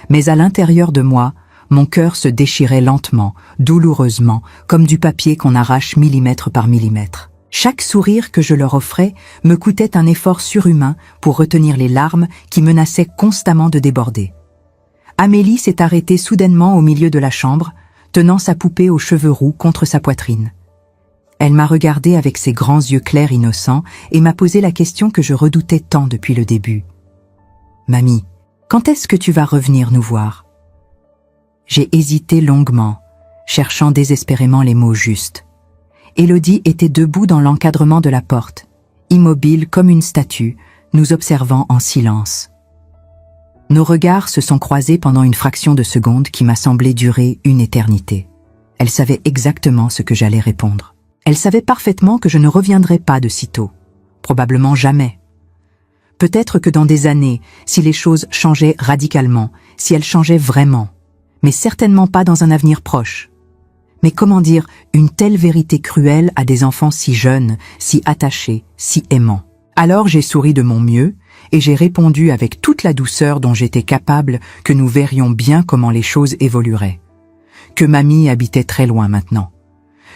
Speaker 1: Mais à l'intérieur de moi, mon cœur se déchirait lentement, douloureusement, comme du papier qu'on arrache millimètre par millimètre. Chaque sourire que je leur offrais me coûtait un effort surhumain pour retenir les larmes qui menaçaient constamment de déborder. Amélie s'est arrêtée soudainement au milieu de la chambre, tenant sa poupée aux cheveux roux contre sa poitrine. Elle m'a regardé avec ses grands yeux clairs innocents et m'a posé la question que je redoutais tant depuis le début. « Mamie, quand est-ce que tu vas revenir nous voir ?» J'ai hésité longuement, cherchant désespérément les mots justes. Élodie était debout dans l'encadrement de la porte, immobile comme une statue, nous observant en silence. Nos regards se sont croisés pendant une fraction de seconde qui m'a semblé durer une éternité. Elle savait exactement ce que j'allais répondre. Elle savait parfaitement que je ne reviendrais pas de sitôt. Probablement jamais. Peut-être que dans des années, si les choses changeaient radicalement, si elles changeaient vraiment, mais certainement pas dans un avenir proche. Mais comment dire une telle vérité cruelle à des enfants si jeunes, si attachés, si aimants? Alors j'ai souri de mon mieux, et j'ai répondu avec toute la douceur dont j'étais capable que nous verrions bien comment les choses évolueraient. Que mamie habitait très loin maintenant.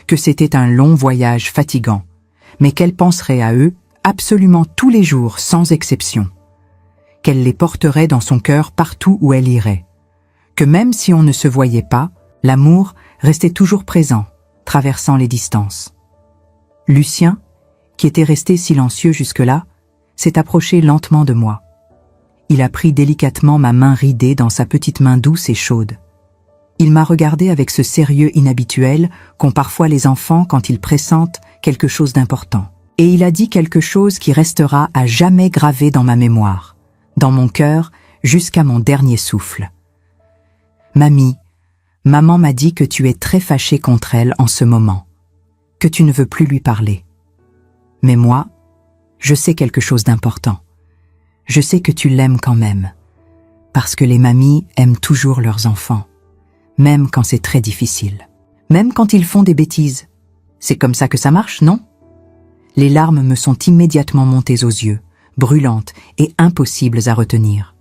Speaker 1: Que c'était un long voyage fatigant, mais qu'elle penserait à eux absolument tous les jours sans exception. Qu'elle les porterait dans son cœur partout où elle irait. Que même si on ne se voyait pas, l'amour restait toujours présent, traversant les distances. Lucien, qui était resté silencieux jusque-là, s'est approché lentement de moi. Il a pris délicatement ma main ridée dans sa petite main douce et chaude. Il m'a regardé avec ce sérieux inhabituel qu'ont parfois les enfants quand ils pressentent quelque chose d'important. Et il a dit quelque chose qui restera à jamais gravé dans ma mémoire, dans mon cœur, jusqu'à mon dernier souffle. Mamie, maman m'a dit que tu es très fâchée contre elle en ce moment, que tu ne veux plus lui parler. Mais moi, je sais quelque chose d'important. Je sais que tu l'aimes quand même, parce que les mamies aiment toujours leurs enfants, même quand c'est très difficile, même quand ils font des bêtises. C'est comme ça que ça marche, non? Les larmes me sont immédiatement montées aux yeux, brûlantes et impossibles à retenir.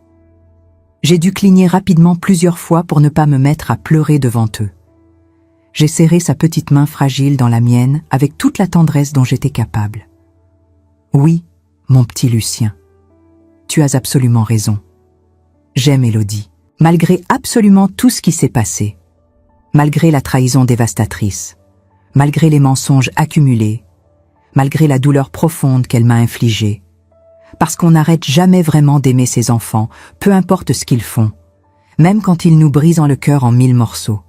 Speaker 1: J'ai dû cligner rapidement plusieurs fois pour ne pas me mettre à pleurer devant eux. J'ai serré sa petite main fragile dans la mienne avec toute la tendresse dont j'étais capable. Oui, mon petit Lucien, tu as absolument raison. J'aime Élodie, malgré absolument tout ce qui s'est passé, malgré la trahison dévastatrice, malgré les mensonges accumulés, malgré la douleur profonde qu'elle m'a infligée, parce qu'on n'arrête jamais vraiment d'aimer ses enfants, peu importe ce qu'ils font, même quand ils nous brisent le cœur en 1000 morceaux,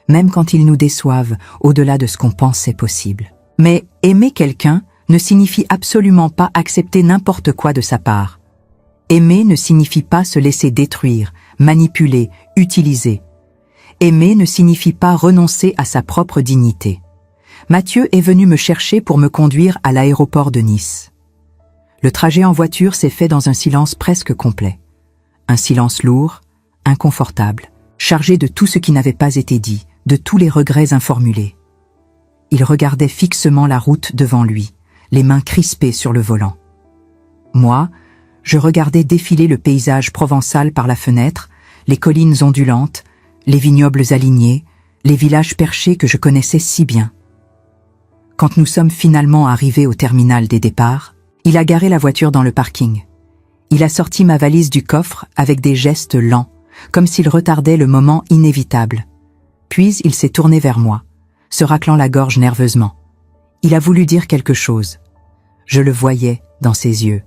Speaker 1: même quand ils nous déçoivent au-delà de ce qu'on pensait possible. Mais aimer quelqu'un ne signifie absolument pas accepter n'importe quoi de sa part. Aimer ne signifie pas se laisser détruire, manipuler, utiliser. Aimer ne signifie pas renoncer à sa propre dignité. Mathieu est venu me chercher pour me conduire à l'aéroport de Nice. Le trajet en voiture s'est fait dans un silence presque complet. Un silence lourd, inconfortable, chargé de tout ce qui n'avait pas été dit, de tous les regrets informulés. Il regardait fixement la route devant lui, les mains crispées sur le volant. Moi, je regardais défiler le paysage provençal par la fenêtre, les collines ondulantes, les vignobles alignés, les villages perchés que je connaissais si bien. Quand nous sommes finalement arrivés au terminal des départs, il a garé la voiture dans le parking. Il a sorti ma valise du coffre avec des gestes lents, comme s'il retardait le moment inévitable. Puis il s'est tourné vers moi, se raclant la gorge nerveusement. Il a voulu dire quelque chose. Je le voyais dans ses yeux.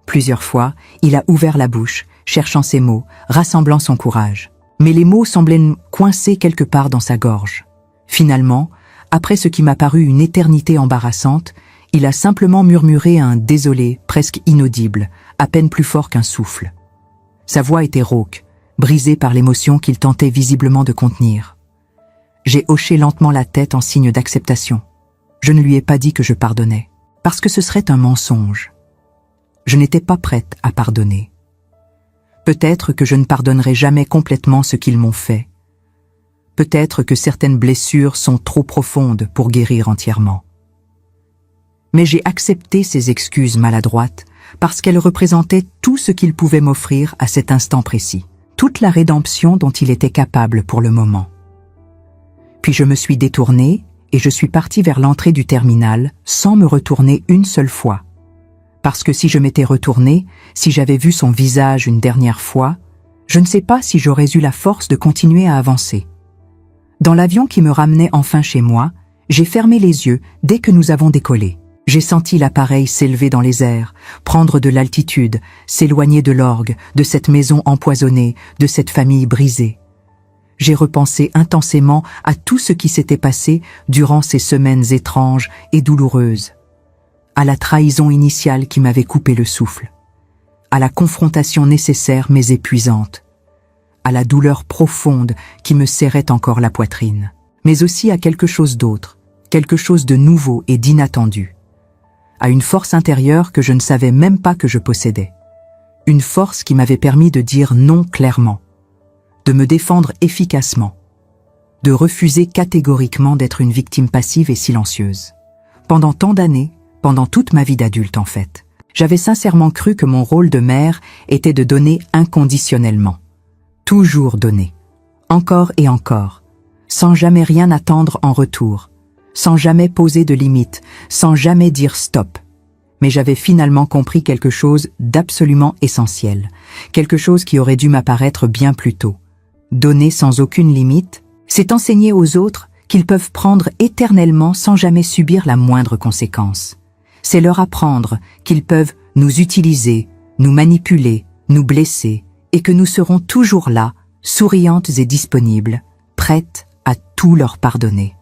Speaker 1: Plusieurs fois, il a ouvert la bouche, cherchant ses mots, rassemblant son courage. Mais les mots semblaient coincés quelque part dans sa gorge. Finalement, après ce qui m'a paru une éternité embarrassante, il a simplement murmuré un « désolé » presque inaudible, à peine plus fort qu'un souffle. Sa voix était rauque, brisée par l'émotion qu'il tentait visiblement de contenir. J'ai hoché lentement la tête en signe d'acceptation. Je ne lui ai pas dit que je pardonnais, parce que ce serait un mensonge. Je n'étais pas prête à pardonner. Peut-être que je ne pardonnerai jamais complètement ce qu'ils m'ont fait. Peut-être que certaines blessures sont trop profondes pour guérir entièrement. Mais j'ai accepté ces excuses maladroites parce qu'elles représentaient tout ce qu'il pouvait m'offrir à cet instant précis, toute la rédemption dont il était capable pour le moment. Puis je me suis détournée et je suis partie vers l'entrée du terminal sans me retourner une seule fois. Parce que si je m'étais retournée, si j'avais vu son visage une dernière fois, je ne sais pas si j'aurais eu la force de continuer à avancer. Dans l'avion qui me ramenait enfin chez moi, j'ai fermé les yeux dès que nous avons décollé. J'ai senti l'appareil s'élever dans les airs, prendre de l'altitude, s'éloigner de l'orgue, de cette maison empoisonnée, de cette famille brisée. J'ai repensé intensément à tout ce qui s'était passé durant ces semaines étranges et douloureuses, à la trahison initiale qui m'avait coupé le souffle, à la confrontation nécessaire mais épuisante, à la douleur profonde qui me serrait encore la poitrine, mais aussi à quelque chose d'autre, quelque chose de nouveau et d'inattendu, à une force intérieure que je ne savais même pas que je possédais, une force qui m'avait permis de dire non clairement, de me défendre efficacement, de refuser catégoriquement d'être une victime passive et silencieuse. Pendant tant d'années, pendant toute ma vie d'adulte en fait, j'avais sincèrement cru que mon rôle de mère était de donner inconditionnellement. Toujours donner, encore et encore, sans jamais rien attendre en retour, sans jamais poser de limites, sans jamais dire stop. Mais j'avais finalement compris quelque chose d'absolument essentiel, quelque chose qui aurait dû m'apparaître bien plus tôt. Donner sans aucune limite, c'est enseigner aux autres qu'ils peuvent prendre éternellement sans jamais subir la moindre conséquence. C'est leur apprendre qu'ils peuvent nous utiliser, nous manipuler, nous blesser, et que nous serons toujours là, souriantes et disponibles, prête à tout leur pardonner.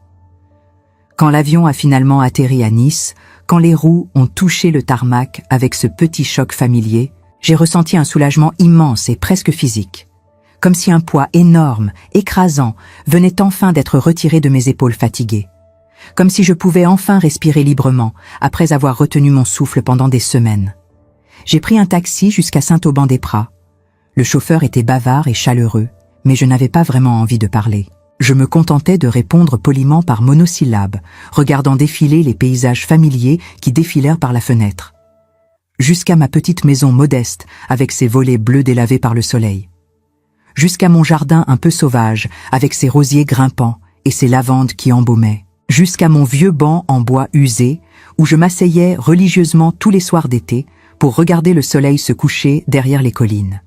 Speaker 1: Quand l'avion a finalement atterri à Nice, quand les roues ont touché le tarmac avec ce petit choc familier, j'ai ressenti un soulagement immense et presque physique. Comme si un poids énorme, écrasant, venait enfin d'être retiré de mes épaules fatiguées. Comme si je pouvais enfin respirer librement, après avoir retenu mon souffle pendant des semaines. J'ai pris un taxi jusqu'à Saint-Auban-des-Pras. Le chauffeur était bavard et chaleureux, mais je n'avais pas vraiment envie de parler. Je me contentais de répondre poliment par monosyllabes, regardant défiler les paysages familiers qui défilèrent par la fenêtre. Jusqu'à ma petite maison modeste, avec ses volets bleus délavés par le soleil. Jusqu'à mon jardin un peu sauvage, avec ses rosiers grimpants et ses lavandes qui embaumaient. Jusqu'à mon vieux banc en bois usé, où je m'asseyais religieusement tous les soirs d'été pour regarder le soleil se coucher derrière les collines.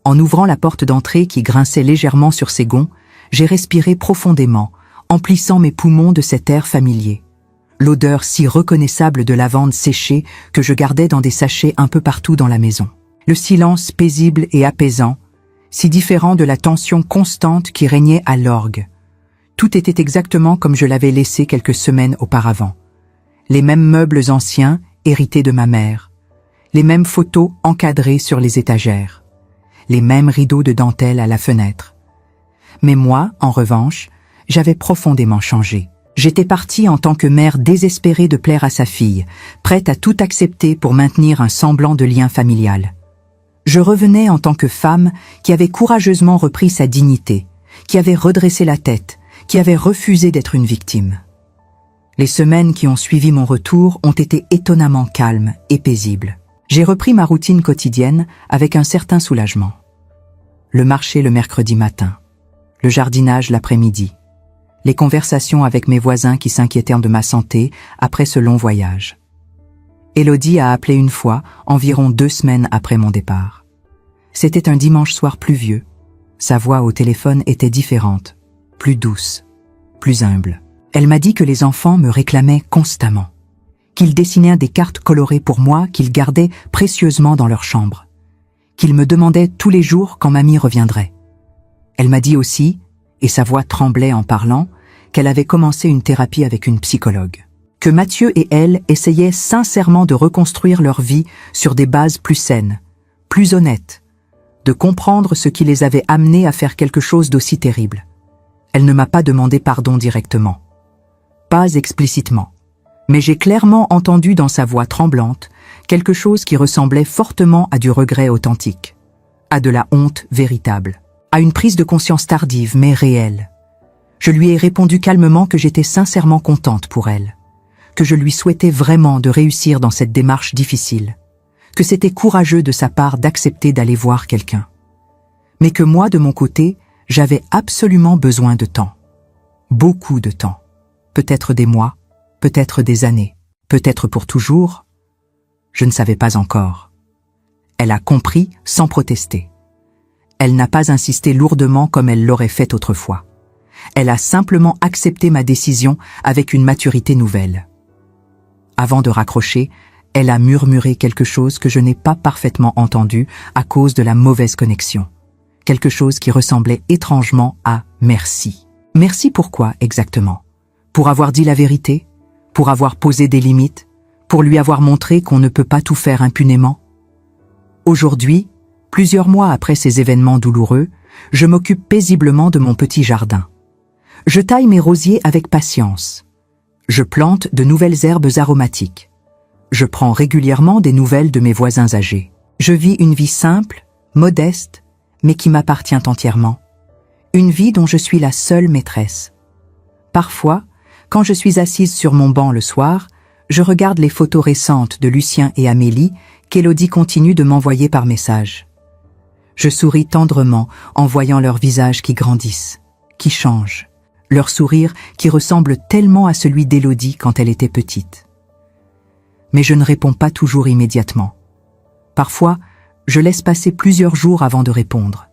Speaker 1: En ouvrant la porte d'entrée qui grinçait légèrement sur ses gonds, j'ai respiré profondément, emplissant mes poumons de cet air familier. L'odeur si reconnaissable de lavande séchée que je gardais dans des sachets un peu partout dans la maison. Le silence paisible et apaisant, si différent de la tension constante qui régnait à l'orgue. Tout était exactement comme je l'avais laissé quelques semaines auparavant. Les mêmes meubles anciens, hérités de ma mère. Les mêmes photos encadrées sur les étagères. Les mêmes rideaux de dentelle à la fenêtre. Mais moi, en revanche, j'avais profondément changé. J'étais partie en tant que mère désespérée de plaire à sa fille, prête à tout accepter pour maintenir un semblant de lien familial. Je revenais en tant que femme qui avait courageusement repris sa dignité, qui avait redressé la tête, qui avait refusé d'être une victime. Les semaines qui ont suivi mon retour ont été étonnamment calmes et paisibles. J'ai repris ma routine quotidienne avec un certain soulagement. Le marché le mercredi matin, le jardinage l'après-midi, les conversations avec mes voisins qui s'inquiétèrent de ma santé après ce long voyage. Élodie a appelé une fois, environ 2 semaines après mon départ. C'était un dimanche soir pluvieux. Sa voix au téléphone était différente, plus douce, plus humble. Elle m'a dit que les enfants me réclamaient constamment, qu'ils dessinaient des cartes colorées pour moi qu'ils gardaient précieusement dans leur chambre, qu'ils me demandaient tous les jours quand mamie reviendrait. Elle m'a dit aussi, et sa voix tremblait en parlant, qu'elle avait commencé une thérapie avec une psychologue. Que Mathieu et elle essayaient sincèrement de reconstruire leur vie sur des bases plus saines, plus honnêtes, de comprendre ce qui les avait amenés à faire quelque chose d'aussi terrible. Elle ne m'a pas demandé pardon directement, pas explicitement, mais j'ai clairement entendu dans sa voix tremblante quelque chose qui ressemblait fortement à du regret authentique, à de la honte véritable, à une prise de conscience tardive mais réelle. Je lui ai répondu calmement que j'étais sincèrement contente pour elle, que je lui souhaitais vraiment de réussir dans cette démarche difficile, que c'était courageux de sa part d'accepter d'aller voir quelqu'un. Mais que moi, de mon côté, j'avais absolument besoin de temps. Beaucoup de temps. Peut-être des mois, peut-être des années, peut-être pour toujours. Je ne savais pas encore. Elle a compris sans protester. Elle n'a pas insisté lourdement comme elle l'aurait fait autrefois. Elle a simplement accepté ma décision avec une maturité nouvelle. Avant de raccrocher, elle a murmuré quelque chose que je n'ai pas parfaitement entendu à cause de la mauvaise connexion. Quelque chose qui ressemblait étrangement à « merci ». Merci pourquoi exactement? Pour avoir dit la vérité? Pour avoir posé des limites? Pour lui avoir montré qu'on ne peut pas tout faire impunément? Aujourd'hui, plusieurs mois après ces événements douloureux, je m'occupe paisiblement de mon petit jardin. Je taille mes rosiers avec patience. Je plante de nouvelles herbes aromatiques. Je prends régulièrement des nouvelles de mes voisins âgés. Je vis une vie simple, modeste, mais qui m'appartient entièrement. Une vie dont je suis la seule maîtresse. Parfois, quand je suis assise sur mon banc le soir, je regarde les photos récentes de Lucien et Amélie qu'Élodie continue de m'envoyer par message. Je souris tendrement en voyant leurs visages qui grandissent, qui changent, leur sourire qui ressemble tellement à celui d'Élodie quand elle était petite. Mais je ne réponds pas toujours immédiatement. Parfois, je laisse passer plusieurs jours avant de répondre.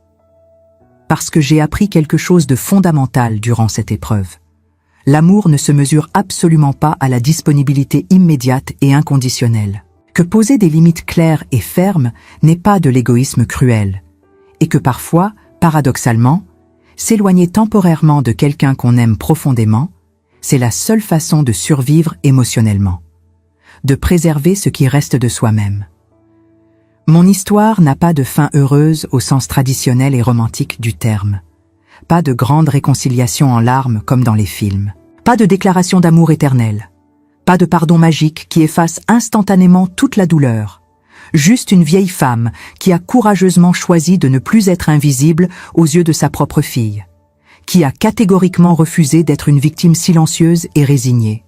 Speaker 1: Parce que j'ai appris quelque chose de fondamental durant cette épreuve. L'amour ne se mesure absolument pas à la disponibilité immédiate et inconditionnelle. Que poser des limites claires et fermes n'est pas de l'égoïsme cruel. Et que parfois, paradoxalement, S'éloigner temporairement de quelqu'un qu'on aime profondément, c'est la seule façon de survivre émotionnellement, de préserver ce qui reste de soi-même. Mon histoire n'a pas de fin heureuse au sens traditionnel et romantique du terme. Pas de grande réconciliation en larmes comme dans les films. Pas de déclaration d'amour éternel. Pas de pardon magique qui efface instantanément toute la douleur. Juste une vieille femme qui a courageusement choisi de ne plus être invisible aux yeux de sa propre fille, qui a catégoriquement refusé d'être une victime silencieuse et résignée,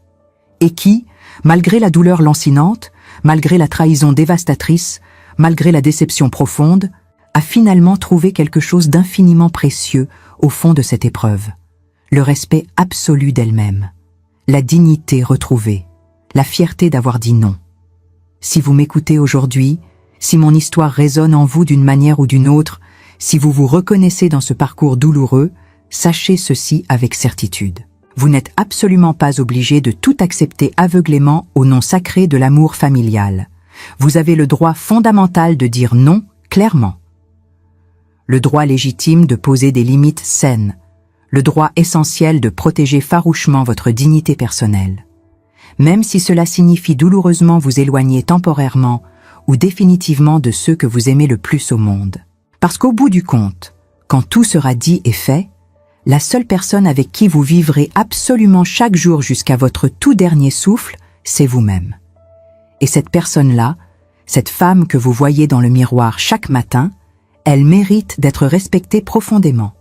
Speaker 1: et qui, malgré la douleur lancinante, malgré la trahison dévastatrice, malgré la déception profonde, a finalement trouvé quelque chose d'infiniment précieux au fond de cette épreuve, le respect absolu d'elle-même, la dignité retrouvée, la fierté d'avoir dit non. Si vous m'écoutez aujourd'hui, si mon histoire résonne en vous d'une manière ou d'une autre, si vous vous reconnaissez dans ce parcours douloureux, sachez ceci avec certitude. Vous n'êtes absolument pas obligé de tout accepter aveuglément au nom sacré de l'amour familial. Vous avez le droit fondamental de dire non clairement. Le droit légitime de poser des limites saines. Le droit essentiel de protéger farouchement votre dignité personnelle. Même si cela signifie douloureusement vous éloigner temporairement ou définitivement de ceux que vous aimez le plus au monde. Parce qu'au bout du compte, quand tout sera dit et fait, la seule personne avec qui vous vivrez absolument chaque jour jusqu'à votre tout dernier souffle, c'est vous-même. Et cette personne-là, cette femme que vous voyez dans le miroir chaque matin, elle mérite d'être respectée profondément.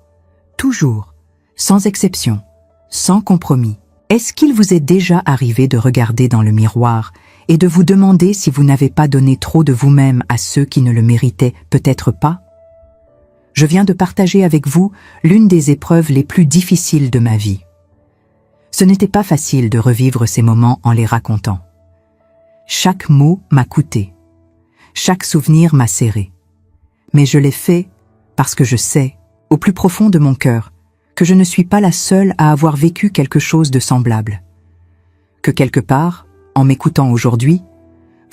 Speaker 1: Toujours, sans exception, sans compromis. Est-ce qu'il vous est déjà arrivé de regarder dans le miroir et de vous demander si vous n'avez pas donné trop de vous-même à ceux qui ne le méritaient peut-être pas? Je viens de partager avec vous l'une des épreuves les plus difficiles de ma vie. Ce n'était pas facile de revivre ces moments en les racontant. Chaque mot m'a coûté. Chaque souvenir m'a serré. Mais je l'ai fait parce que je sais, au plus profond de mon cœur, que je ne suis pas la seule à avoir vécu quelque chose de semblable. Que quelque part, en m'écoutant aujourd'hui,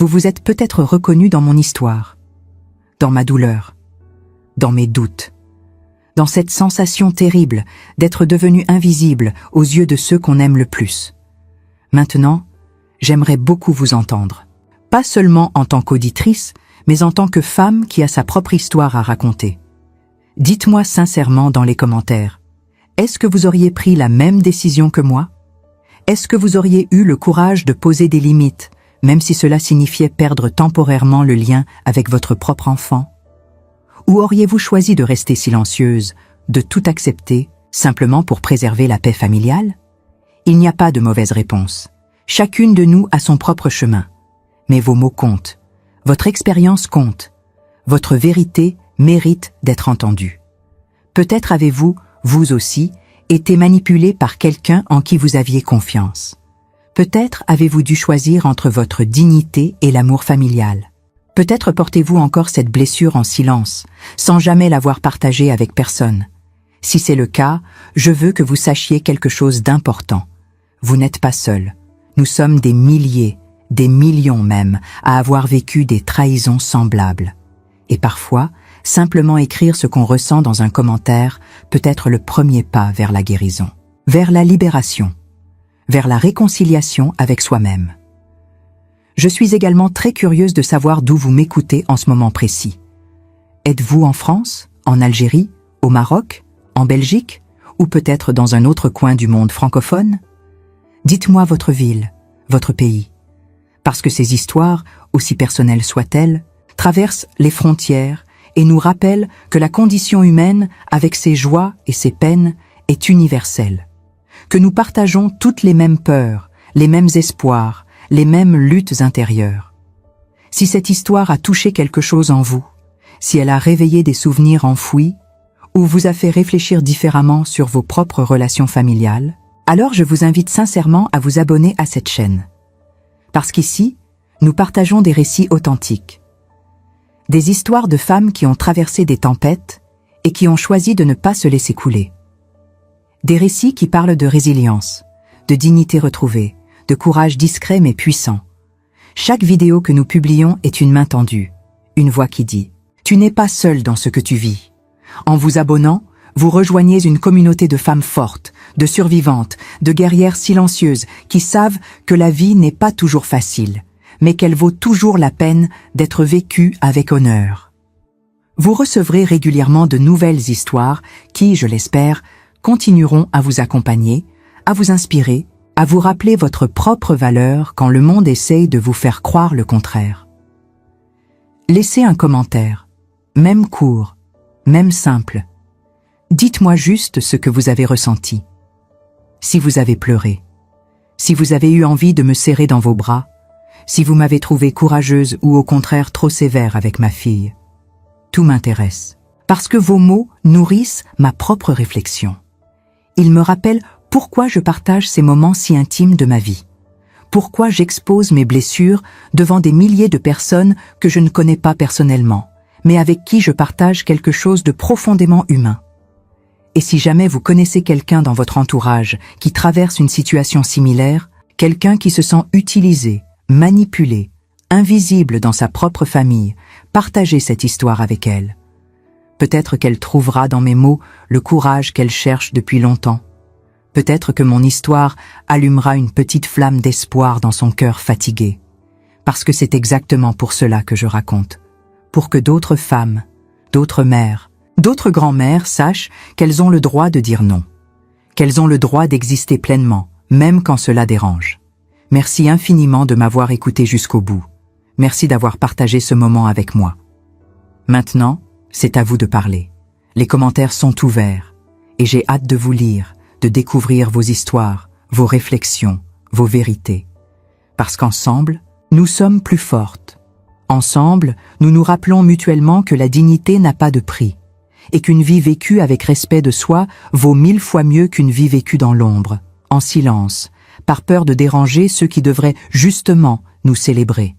Speaker 1: vous vous êtes peut-être reconnu dans mon histoire, dans ma douleur, dans mes doutes, dans cette sensation terrible d'être devenu invisible aux yeux de ceux qu'on aime le plus. Maintenant, j'aimerais beaucoup vous entendre, pas seulement en tant qu'auditrice, mais en tant que femme qui a sa propre histoire à raconter. Dites-moi sincèrement dans les commentaires, est-ce que vous auriez pris la même décision que moi? Est-ce que vous auriez eu le courage de poser des limites, même si cela signifiait perdre temporairement le lien avec votre propre enfant? Ou auriez-vous choisi de rester silencieuse, de tout accepter, simplement pour préserver la paix familiale? Il n'y a pas de mauvaise réponse. Chacune de nous a son propre chemin. Mais vos mots comptent. Votre expérience compte. Votre vérité mérite d'être entendue. Peut-être avez-vous, vous aussi, été manipulé par quelqu'un en qui vous aviez confiance. Peut-être avez-vous dû choisir entre votre dignité et l'amour familial. Peut-être portez-vous encore cette blessure en silence, sans jamais l'avoir partagée avec personne. Si c'est le cas, je veux que vous sachiez quelque chose d'important. Vous n'êtes pas seul. Nous sommes des milliers, des millions même, à avoir vécu des trahisons semblables. Et parfois, simplement écrire ce qu'on ressent dans un commentaire peut être le premier pas vers la guérison, vers la libération, vers la réconciliation avec soi-même. Je suis également très curieuse de savoir d'où vous m'écoutez en ce moment précis. Êtes-vous en France, en Algérie, au Maroc, en Belgique, ou peut-être dans un autre coin du monde francophone? Dites-moi votre ville, votre pays. Parce que ces histoires, aussi personnelles soient-elles, traversent les frontières et nous rappellent que la condition humaine, avec ses joies et ses peines, est universelle. Que nous partageons toutes les mêmes peurs, les mêmes espoirs, les mêmes luttes intérieures. Si cette histoire a touché quelque chose en vous, si elle a réveillé des souvenirs enfouis, ou vous a fait réfléchir différemment sur vos propres relations familiales, alors je vous invite sincèrement à vous abonner à cette chaîne. Parce qu'ici, nous partageons des récits authentiques. Des histoires de femmes qui ont traversé des tempêtes et qui ont choisi de ne pas se laisser couler. Des récits qui parlent de résilience, de dignité retrouvée, de courage discret mais puissant. Chaque vidéo que nous publions est une main tendue, une voix qui dit « Tu n'es pas seul dans ce que tu vis ». En vous abonnant, vous rejoignez une communauté de femmes fortes, de survivantes, de guerrières silencieuses qui savent que la vie n'est pas toujours facile, mais qu'elle vaut toujours la peine d'être vécue avec honneur. Vous recevrez régulièrement de nouvelles histoires qui, je l'espère, continueront à vous accompagner, à vous inspirer, à vous rappeler votre propre valeur quand le monde essaye de vous faire croire le contraire. Laissez un commentaire, même court, même simple. Dites-moi juste ce que vous avez ressenti. Si vous avez pleuré, si vous avez eu envie de me serrer dans vos bras, si vous m'avez trouvée courageuse ou au contraire trop sévère avec ma fille. Tout m'intéresse, parce que vos mots nourrissent ma propre réflexion. Ils me rappellent pourquoi je partage ces moments si intimes de ma vie. Pourquoi j'expose mes blessures devant des milliers de personnes que je ne connais pas personnellement, mais avec qui je partage quelque chose de profondément humain. Et si jamais vous connaissez quelqu'un dans votre entourage qui traverse une situation similaire, quelqu'un qui se sent utilisé, manipulé, invisible dans sa propre famille, partagez cette histoire avec elle. Peut-être qu'elle trouvera dans mes mots le courage qu'elle cherche depuis longtemps. Peut-être que mon histoire allumera une petite flamme d'espoir dans son cœur fatigué. Parce que c'est exactement pour cela que je raconte. Pour que d'autres femmes, d'autres mères, d'autres grand-mères sachent qu'elles ont le droit de dire non. Qu'elles ont le droit d'exister pleinement, même quand cela dérange. Merci infiniment de m'avoir écouté jusqu'au bout. Merci d'avoir partagé ce moment avec moi. Maintenant, c'est à vous de parler. Les commentaires sont ouverts et j'ai hâte de vous lire, de découvrir vos histoires, vos réflexions, vos vérités. Parce qu'ensemble, nous sommes plus fortes. Ensemble, nous nous rappelons mutuellement que la dignité n'a pas de prix et qu'une vie vécue avec respect de soi vaut 1000 fois mieux qu'une vie vécue dans l'ombre, en silence, par peur de déranger ceux qui devraient justement nous célébrer.